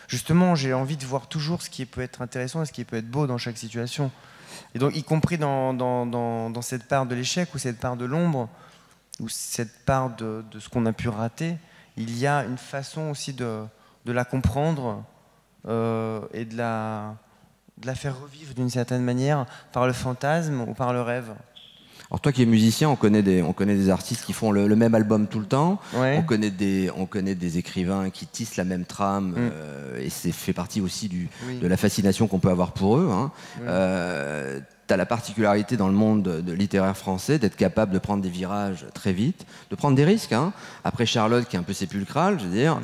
Justement, j'ai envie de voir toujours ce qui peut être intéressant et ce qui peut être beau dans chaque situation. Et donc, y compris dans cette part de l'échec ou cette part de l'ombre, ou cette part de ce qu'on a pu rater, il y a une façon aussi de la comprendre et de la faire revivre d'une certaine manière par le fantasme ou par le rêve.
Alors toi qui es musicien, on connaît des artistes qui font le même album tout le temps.
Ouais.
On connaît des écrivains qui tissent la même trame et c'est fait partie aussi de la fascination qu'on peut avoir pour eux. Hein. Tu as la particularité dans le monde littéraire français d'être capable de prendre des virages très vite, de prendre des risques. Hein. Après Charlotte qui est un peu sépulcrale, je veux dire,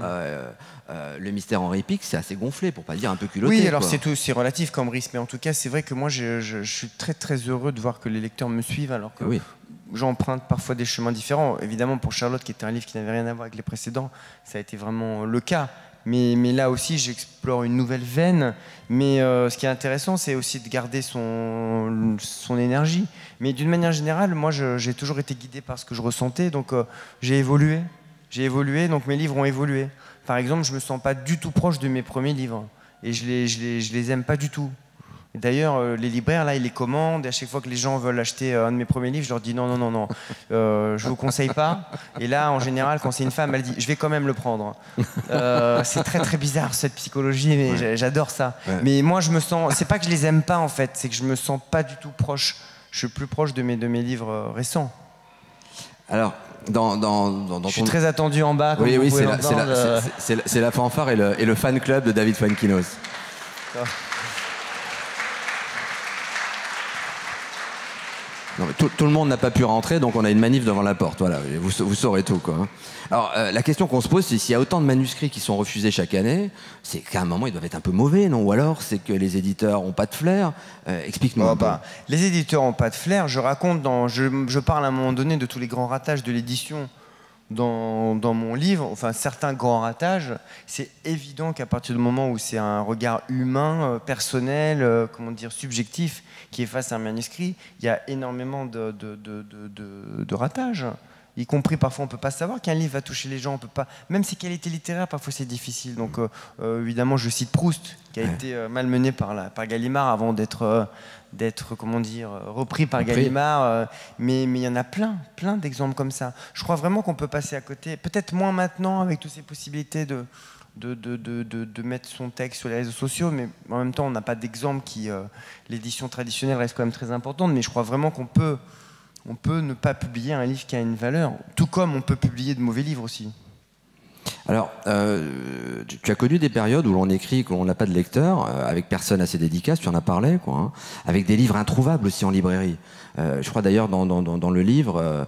le mystère Henri Pic, c'est assez gonflé, pour pas dire un peu culotté.
Oui, alors c'est relatif comme risque, mais en tout cas, c'est vrai que moi, je suis très très heureux de voir que les lecteurs me suivent, alors que j'emprunte parfois des chemins différents. Évidemment, pour Charlotte, qui était un livre qui n'avait rien à voir avec les précédents, ça a été vraiment le cas. Mais là aussi, j'explore une nouvelle veine. Mais ce qui est intéressant, c'est aussi de garder son énergie. Mais d'une manière générale, moi, j'ai toujours été guidé par ce que je ressentais, donc j'ai évolué. J'ai évolué, donc mes livres ont évolué. Par exemple, je me sens pas du tout proche de mes premiers livres. Et je les aime pas du tout. D'ailleurs, les libraires, là, ils les commandent. Et à chaque fois que les gens veulent acheter un de mes premiers livres, je leur dis non, non, non, non. Je vous conseille pas. Et là, en général, quand c'est une femme, elle dit je vais quand même le prendre. C'est très, très bizarre, cette psychologie, mais j'adore ça. Ouais. Mais moi, je me sens... C'est pas que je les aime pas, en fait. C'est que je me sens pas du tout proche. Je suis plus proche de mes livres récents.
Alors...
je suis très attendu en bas.
Oui, c'est la fanfare et le fan club de David Fuenquinos. Non, mais tout le monde n'a pas pu rentrer, donc on a une manif devant la porte. Voilà, vous saurez tout, quoi. Alors, la question qu'on se pose, c'est s'il y a autant de manuscrits qui sont refusés chaque année, c'est qu'à un moment, ils doivent être un peu mauvais, non? Ou alors, c'est que les éditeurs n'ont pas de flair. Explique-nous un peu.
Les éditeurs n'ont pas de flair. Je raconte, je parle à un moment donné de tous les grands ratages de l'édition dans mon livre. Enfin, certains grands ratages, c'est évident qu'à partir du moment où c'est un regard humain, personnel, comment dire, subjectif, qui est face à un manuscrit, il y a énormément de ratages. Y compris, parfois, on ne peut pas savoir qu'un livre va toucher les gens. On peut pas, même si qualité littéraire, parfois, c'est difficile. Donc, évidemment, je cite Proust, qui a été malmené par Gallimard avant d'être comment dire, repris par Gallimard. Mais il y en a plein d'exemples comme ça. Je crois vraiment qu'on peut passer à côté. Peut-être moins maintenant, avec toutes ces possibilités de mettre son texte sur les réseaux sociaux, mais en même temps, on n'a pas d'exemple qui... l'édition traditionnelle reste quand même très importante, mais je crois vraiment qu'on peut ne pas publier un livre qui a une valeur, tout comme on peut publier de mauvais livres aussi.
Alors, tu as connu des périodes où l'on écrit, qu'on n'a pas de lecteur, avec personne à ses dédicaces, tu en as parlé, quoi, hein, avec des livres introuvables aussi en librairie. Je crois d'ailleurs dans le livre,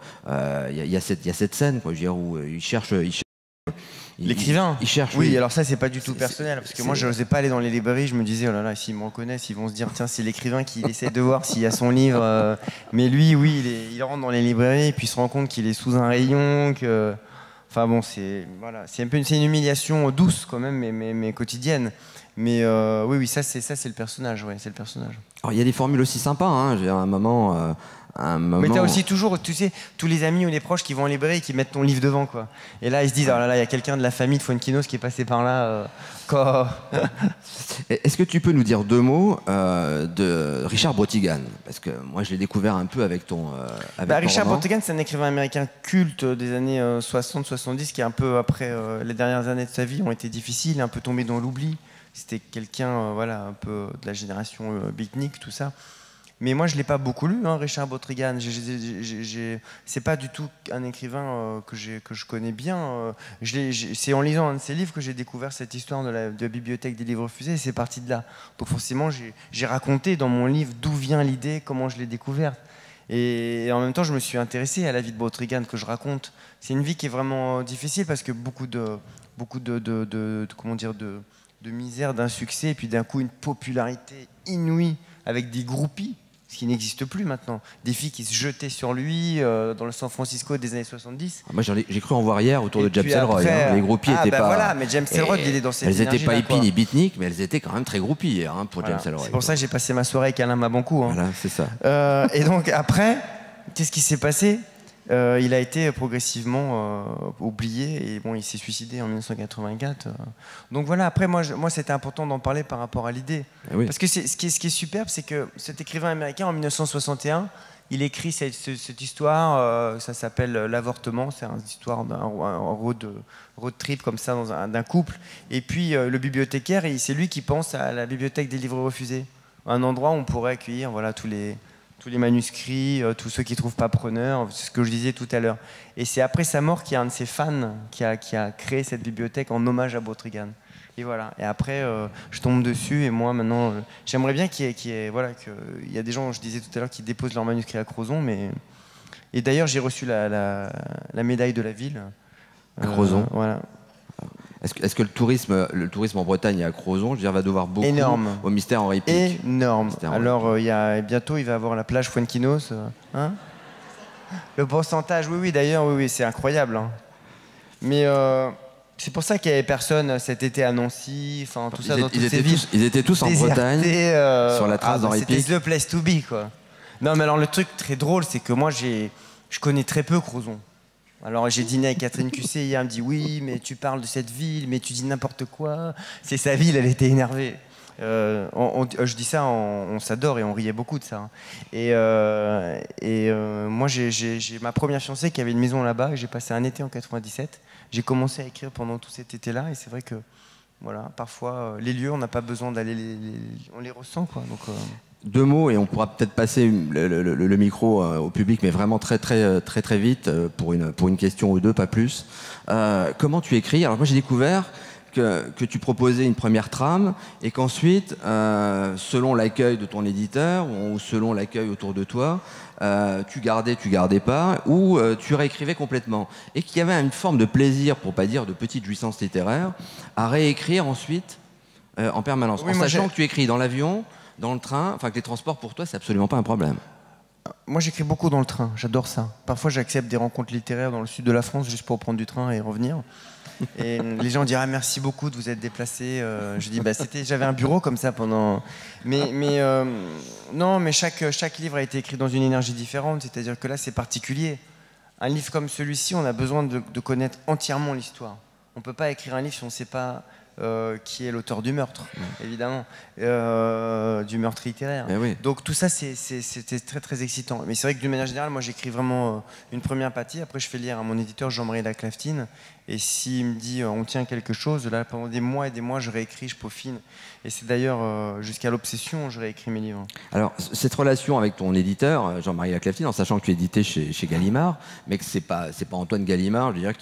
il y a cette scène, quoi, je veux dire, où il cherche
l'écrivain.
Il cherche.
Oui, alors ça, c'est pas du tout personnel, parce que moi, je n'osais pas aller dans les librairies. Je me disais, oh là là, s'ils me reconnaissent, ils vont se dire, tiens, c'est l'écrivain qui essaie de voir s'il y a son livre. Mais lui, oui, il rentre dans les librairies, et puis il se rend compte qu'il est sous un rayon, que... Enfin bon, c'est une humiliation douce quand même, mais quotidienne. Mais oui, ça c'est le personnage, c'est le personnage.
Alors il y a des formules aussi sympas, hein. J'ai un moment.
Mais t'as aussi toujours, tu sais, tous les amis ou les proches qui vont en librairie et qui mettent ton livre devant, quoi. Et là, ils se disent, oh là là, il y a quelqu'un de la famille de Fuenquinos qui est passé par là.
Est-ce que tu peux nous dire deux mots de Richard Brautigan? Parce que moi, je l'ai découvert un peu avec ton
Richard Brautigan, c'est un écrivain américain culte des années 60-70 qui, un peu après les dernières années de sa vie, ont été difficiles, un peu tombé dans l'oubli. C'était quelqu'un, un peu de la génération beatnik, tout ça. Mais moi, je ne l'ai pas beaucoup lu, hein, Richard Brautigan. C'est pas du tout un écrivain que je connais bien. C'est en lisant un de ses livres que j'ai découvert cette histoire de la bibliothèque des livres refusés, et c'est parti de là. Donc forcément, j'ai raconté dans mon livre d'où vient l'idée, comment je l'ai découverte. Et en même temps, je me suis intéressé à la vie de Brautigan que je raconte. C'est une vie qui est vraiment difficile parce que beaucoup de beaucoup comment dire, de misère, d'insuccès, et puis d'un coup une popularité inouïe avec des groupies, ce qui n'existe plus maintenant. Des filles qui se jetaient sur lui dans le San Francisco des années 70.
Moi, j'ai cru en voir hier autour de James Ellroy.
Après,
hein. Les groupies étaient pas...
Voilà, mais James Ellroy, il est dans cette
Elles n'étaient pas
énergie-là,
hippies ni beatniks, mais elles étaient quand même très groupies hier, hein, pour James Ellroy.
C'est pour ça que j'ai passé ma soirée avec Alain Mabankou. Hein.
Voilà, c'est ça.
Et donc après, qu'est-ce qui s'est passé? Il a été progressivement oublié et bon, il s'est suicidé en 1984. Donc voilà, après moi c'était important d'en parler par rapport à l'idée.
Oui.
Parce que ce qui est superbe, c'est que cet écrivain américain en 1961, il écrit cette histoire, ça s'appelle L'avortement, c'est une histoire d'un road trip comme ça d'un couple. Et puis le bibliothécaire, c'est lui qui pense à la bibliothèque des livres refusés, un endroit où on pourrait accueillir voilà, tous les manuscrits, tous ceux qui ne trouvent pas preneur, c'est ce que je disais tout à l'heure. Et c'est après sa mort qu'il y a un de ses fans qui a créé cette bibliothèque en hommage à Baudrillard. Et voilà. Et après, je tombe dessus et moi maintenant, j'aimerais bien qu'il y ait des gens, je disais tout à l'heure, qui déposent leurs manuscrits à Crozon. Et d'ailleurs, j'ai reçu la médaille de la ville.
À Crozon.
Voilà.
Est-ce que le tourisme en Bretagne et à Crozon, je veux dire, va devoir beaucoup au Mystère Henri Pic?
Énorme. Alors, bientôt, il va y avoir la plage Fuenquinos. Hein, le pourcentage, oui, d'ailleurs, oui, c'est incroyable. Hein. Mais c'est pour ça qu'il n'y avait personne cet été à Nancy, enfin tout ça dans toutes ces villes.
Ils étaient tous en Bretagne, sur la trace d'Henri Pic.
C'était the place to be, quoi. Non, mais alors le truc très drôle, c'est que moi, je connais très peu Crozon. Alors j'ai dîné avec Catherine Cusset hier, elle me dit oui, mais tu parles de cette ville, mais tu dis n'importe quoi. C'est sa ville, elle était énervée. Je dis ça, on s'adore et on riait beaucoup de ça. Moi j'ai ma première fiancée qui avait une maison là-bas et j'ai passé un été en 97. J'ai commencé à écrire pendant tout cet été-là et c'est vrai que voilà, parfois les lieux, on n'a pas besoin d'aller on les ressent, quoi. Donc,
Deux mots et on pourra peut-être passer le micro au public, mais vraiment très vite pour une question ou deux, pas plus. Comment tu écris? Alors moi j'ai découvert que tu proposais une première trame et qu'ensuite, selon l'accueil de ton éditeur ou selon l'accueil autour de toi, tu gardais pas, ou tu réécrivais complètement. Et qu'il y avait une forme de plaisir, pour pas dire de petite jouissance littéraire, à réécrire ensuite en permanence. Oui, en sachant que tu écris dans l'avion, dans le train, enfin que les transports pour toi c'est absolument pas un problème.
Moi j'écris beaucoup dans le train, j'adore ça. Parfois j'accepte des rencontres littéraires dans le sud de la France juste pour prendre du train et revenir. Et les gens disent merci beaucoup de vous être déplacé. Je dis j'avais un bureau comme ça pendant. Non, mais chaque livre a été écrit dans une énergie différente, c'est-à-dire que là c'est particulier. Un livre comme celui-ci, on a besoin de connaître entièrement l'histoire. On peut pas écrire un livre si on ne sait pas qui est l'auteur du meurtre, évidemment, du meurtre littéraire.
Oui.
Donc tout ça, c'était très excitant. Mais c'est vrai que d'une manière générale, moi j'écris vraiment une première partie, après je fais lire à mon éditeur Jean-Marie Laclaftine, et s'il me dit on tient quelque chose, là pendant des mois et des mois, je réécris, je peaufine. Et c'est d'ailleurs jusqu'à l'obsession, je réécris mes livres. Alors
cette relation avec ton éditeur, Jean-Marie Laclaftine, en sachant que tu es édité chez Gallimard, mais que c'est pas Antoine Gallimard, je veux dire,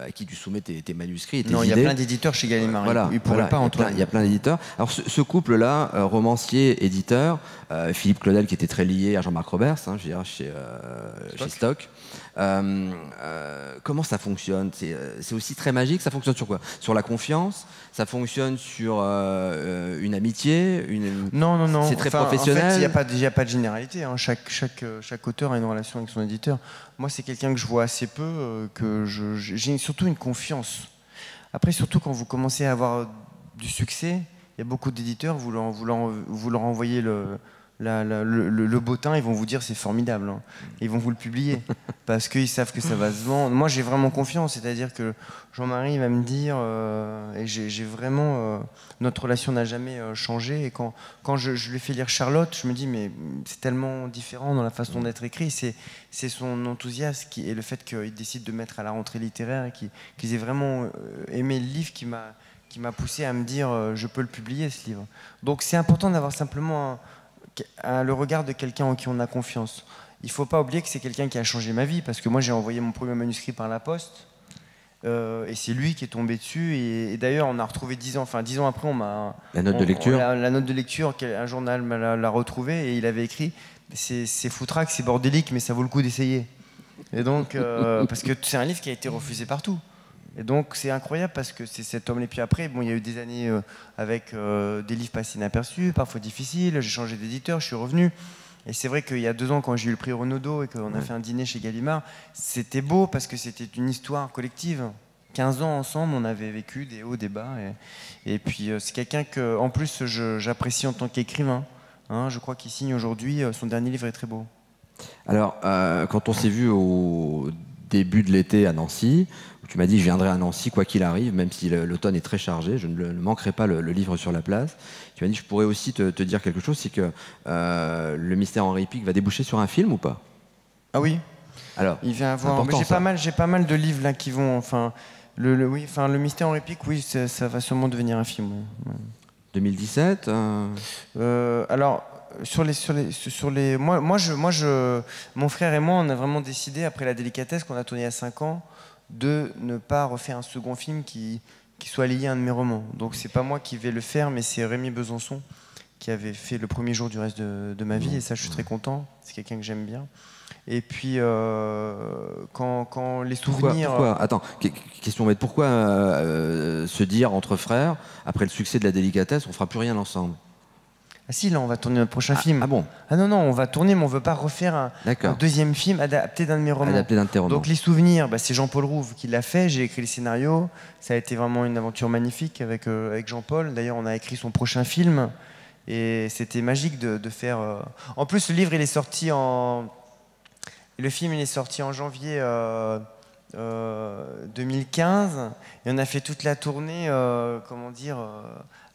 à qui tu soumets tes manuscrits et tes idées.
Non, il y a plein d'éditeurs chez Gallimard.
Voilà,
il pourrait pas, Antoine.
Il y a plein d'éditeurs. Alors ce couple-là, romancier-éditeur, Philippe Claudel qui était très lié à Jean-Marc Roberts, hein, je veux dire, chez Stock. Comment ça fonctionne? C'est aussi très magique. Ça fonctionne sur quoi? Sur la confiance? Ça fonctionne sur une amitié?
Non.
C'est très professionnel.
En fait, il n'y a pas de généralité. Hein. Chaque auteur a une relation avec son éditeur. Moi, c'est quelqu'un que je vois assez peu, que j'ai surtout une confiance. Après, surtout quand vous commencez à avoir du succès, il y a beaucoup d'éditeurs, vous leur envoyez le bottin, ils vont vous dire c'est formidable, hein. Ils vont vous le publier parce qu'ils savent que ça va se vendre. Moi j'ai vraiment confiance, c'est-à-dire que Jean-Marie va me dire et j'ai vraiment notre relation n'a jamais changé, et quand je lui fais lire Charlotte, je me dis mais c'est tellement différent dans la façon d'être écrit, c'est son enthousiasme et le fait qu'il décide de mettre à la rentrée littéraire et qu'ils aient vraiment aimé le livre qui m'a poussé à me dire je peux le publier, ce livre. Donc c'est important d'avoir simplement le regard de quelqu'un en qui on a confiance. Il ne faut pas oublier que c'est quelqu'un qui a changé ma vie, parce que moi j'ai envoyé mon premier manuscrit par la poste et c'est lui qui est tombé dessus, et d'ailleurs on a retrouvé 10 ans après, on m'a
la note de lecture,
la note de lecture, un journal l'a retrouvé et il avait écrit c'est foutraque, c'est bordélique, mais ça vaut le coup d'essayer. Et donc parce que c'est un livre qui a été refusé partout. Et donc c'est incroyable parce que c'est cet homme. Et puis après, bon, il y a eu des années avec des livres passés inaperçus, parfois difficiles. J'ai changé d'éditeur, je suis revenu. Et c'est vrai qu'il y a 2 ans, quand j'ai eu le prix Renaudot et qu'on a fait un dîner chez Gallimard, c'était beau parce que c'était une histoire collective. 15 ans ensemble, on avait vécu des hauts, des bas. Et puis c'est quelqu'un que, en plus, j'apprécie en tant qu'écrivain. Hein, je crois qu'il signe aujourd'hui. Son dernier livre est très beau.
Alors, quand on s'est vu au début de l'été à Nancy, où tu m'as dit je viendrai à Nancy quoi qu'il arrive, même si l'automne est très chargé, je ne manquerai pas le livre sur la place. Tu m'as dit je pourrais aussi te dire quelque chose, c'est que le mystère Henri Pic va déboucher sur un film ou pas?
Ah oui.
Alors,
il vient avoir. J'ai pas mal de livres là qui vont. Enfin, le mystère Henri Pic, oui, ça va sûrement devenir un film. Ouais.
2017.
Alors. Mon frère et moi, on a vraiment décidé, après La Délicatesse, qu'on a tourné à 5 ans, de ne pas refaire un second film qui soit lié à un de mes romans. Donc c'est pas moi qui vais le faire, mais c'est Rémi Besançon qui avait fait Le Premier jour du reste de ma vie, et ça je suis très content, c'est quelqu'un que j'aime bien. Et puis quand les souvenirs...
Pourquoi Attends, question bête, pourquoi se dire entre frères, après le succès de La Délicatesse, on fera plus rien ensemble?
Ah si, là, on va tourner notre prochain film.
Ah bon?
Ah non, on va tourner, mais on veut pas refaire un deuxième film adapté d'un de mes romans.
Adapté d'un de tes romans.
Donc les souvenirs, c'est Jean-Paul Rouve qui l'a fait, j'ai écrit le scénario. Ça a été vraiment une aventure magnifique avec Jean-Paul. D'ailleurs, on a écrit son prochain film. Et c'était magique de faire... En plus, le livre, il est sorti en... Le film, il est sorti en janvier 2015. Et on a fait toute la tournée,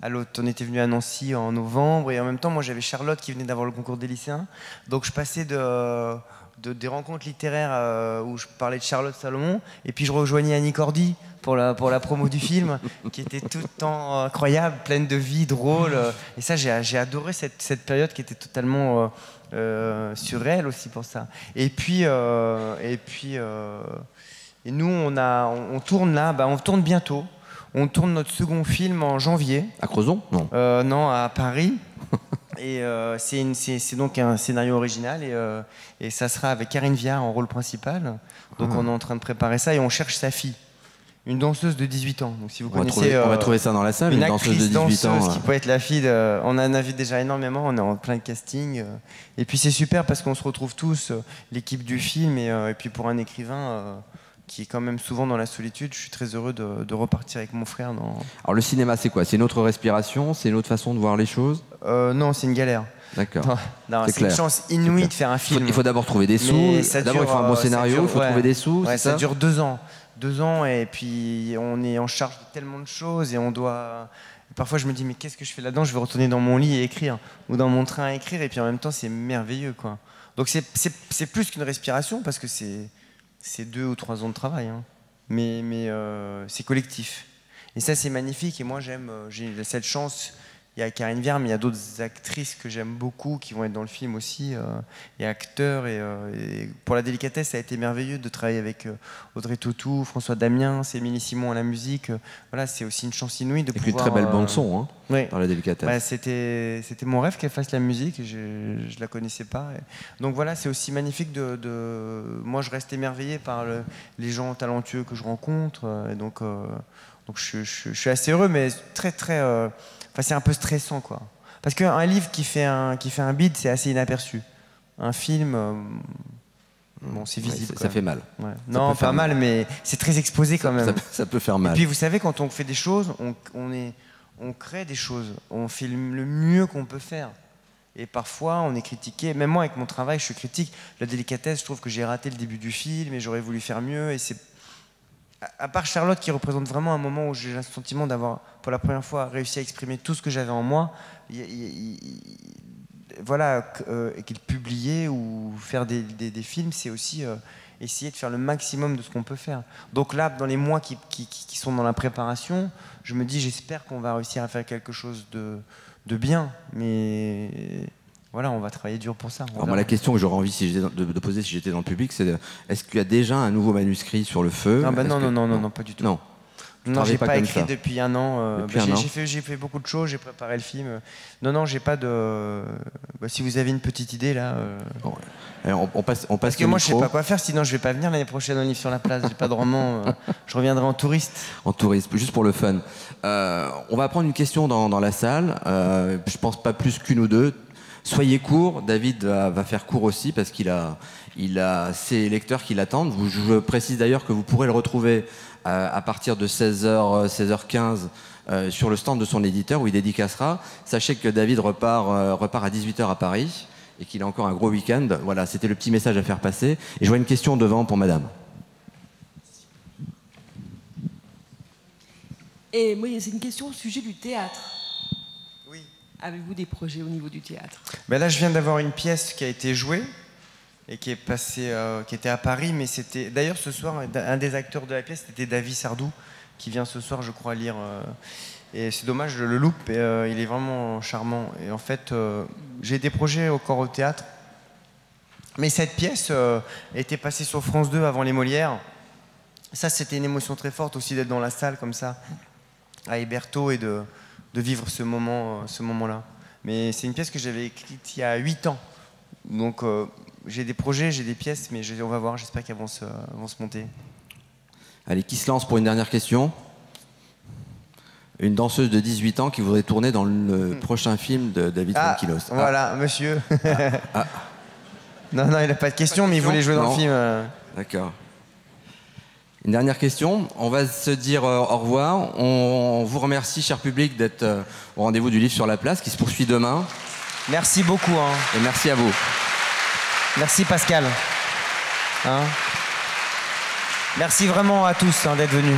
à l'automne. On était venu à Nancy en novembre, et en même temps, moi, j'avais Charlotte qui venait d'avoir le concours des lycéens. Donc, je passais des rencontres littéraires où je parlais de Charlotte Salomon, et puis je rejoignais Annie Cordy pour la promo du film, qui était tout le temps incroyable, pleine de vie, drôle. Et ça, j'ai adoré cette période qui était totalement surréelle aussi pour ça. Et nous, on tourne là, on tourne bientôt. On tourne notre second film en janvier.
À Crozon? Non.
Non, à Paris. Et c'est donc un scénario original, et ça sera avec Karine Viard en rôle principal. Donc on est en train de préparer ça, et on cherche sa fille, une danseuse de 18 ans. Donc si vous connaissez,
on va trouver ça dans la salle, une danseuse de 18 ans
qui peut être la fille de... On en invite déjà énormément, on est en plein de casting. Et puis c'est super parce qu'on se retrouve tous, l'équipe du film, et puis pour un écrivain... qui est quand même souvent dans la solitude, je suis très heureux de repartir avec mon frère dans...
Alors le cinéma, c'est quoi? C'est une autre respiration? C'est une autre façon de voir les choses?
Non, c'est une galère.
D'accord.
C'est une chance inouïe de faire un film.
Il faut d'abord trouver des sous, d'abord il faut un bon scénario, il faut trouver des sous,
c'est ça? Ça dure 2 ans. 2 ans, et puis on est en charge de tellement de choses, et on doit... Parfois je me dis, mais qu'est-ce que je fais là-dedans? Je vais retourner dans mon lit et écrire, ou dans mon train à écrire, et puis en même temps c'est merveilleux, quoi. Donc c'est plus qu'une respiration, parce que c'est 2 ou 3 ans de travail, hein. Mais c'est collectif. Et ça, c'est magnifique. Et moi, j'ai cette chance. Il y a Karine Viard, mais il y a d'autres actrices que j'aime beaucoup qui vont être dans le film aussi, et acteurs. Et pour La Délicatesse, ça a été merveilleux de travailler avec Audrey Tautou, François Damiens, Émilie Simon à la musique. Voilà, c'est aussi une chance inouïe de pouvoir...
Et puis une très belle bande-son, hein,
oui,
dans La Délicatesse.
C'était mon rêve qu'elle fasse la musique, et je ne la connaissais pas. Donc voilà, c'est aussi magnifique Moi, je reste émerveillé par les gens talentueux que je rencontre. Et donc je suis assez heureux, mais très, très... c'est un peu stressant, quoi. Parce qu'un livre qui fait un bide, c'est assez inaperçu. Un film, c'est visible.
Ça fait mal.
Ouais. Non, pas mal, mais c'est très exposé quand même.
Ça peut faire mal.
Et puis vous savez, quand on fait des choses, on crée des choses. On fait le mieux qu'on peut faire. Et parfois, on est critiqué. Même moi, avec mon travail, je suis critique. La Délicatesse, je trouve que j'ai raté le début du film, et j'aurais voulu faire mieux. Et c'est... À part Charlotte, qui représente vraiment un moment où j'ai le sentiment d'avoir, pour la première fois, réussi à exprimer tout ce que j'avais en moi, et qu'il publier ou faire des films, c'est aussi essayer de faire le maximum de ce qu'on peut faire. Donc là, dans les mois qui sont dans la préparation, je me dis, j'espère qu'on va réussir à faire quelque chose de bien, mais... Voilà, on va travailler dur pour ça.
Alors moi, la question que j'aurais envie de poser si j'étais dans le public, c'est est-ce qu'il y a déjà un nouveau manuscrit sur le feu?
Non, non, pas du tout.
Non.
Non, j'ai pas écrit depuis un an. J'ai fait beaucoup de choses, j'ai préparé le film. Non, j'ai pas de... si vous avez une petite idée, là...
Bon, on passe
parce que moi, je sais pas quoi faire, sinon je vais pas venir l'année prochaine au Livre sur la Place. J'ai pas de roman. Je reviendrai en touriste.
En touriste, juste pour le fun. On va prendre une question dans la salle. Je pense pas plus qu'une ou deux. Soyez court. David va faire court aussi parce qu'il a ses lecteurs qui l'attendent. Je précise d'ailleurs que vous pourrez le retrouver à partir de 16h, 16h15 sur le stand de son éditeur où il dédicacera. Sachez que David repart à 18h à Paris et qu'il a encore un gros week-end. Voilà, c'était le petit message à faire passer. Et je vois une question devant pour madame.
Et moi, c'est une question au sujet du théâtre.
Oui.
Avez-vous des projets au niveau du théâtre?
Là, je viens d'avoir une pièce qui a été jouée et qui est passée, qui était à Paris, mais c'était... D'ailleurs, ce soir, un des acteurs de la pièce, c'était David Sardou, qui vient ce soir, je crois, lire... et c'est dommage, je le loupe, et il est vraiment charmant. Et en fait, j'ai des projets encore au théâtre. Mais cette pièce était passée sur France 2 avant les Molières. Ça, c'était une émotion très forte aussi d'être dans la salle comme ça, à Hébertot, et de vivre ce moment-là. Mais c'est une pièce que j'avais écrite il y a 8 ans. Donc j'ai des projets, j'ai des pièces, mais on va voir, j'espère qu'elles vont se monter.
Allez, qui se lance pour une dernière question? Une danseuse de 18 ans qui voudrait tourner dans le prochain film de David Tranquilos.
Voilà, monsieur. Non, il n'a pas de question, mais il voulait jouer dans le film.
D'accord. Une dernière question. On va se dire au revoir. On vous remercie, cher public, d'être au rendez-vous du Livre sur la Place, qui se poursuit demain.
Merci beaucoup.
Et merci à vous.
Merci Pascal. Merci vraiment à tous d'être venus.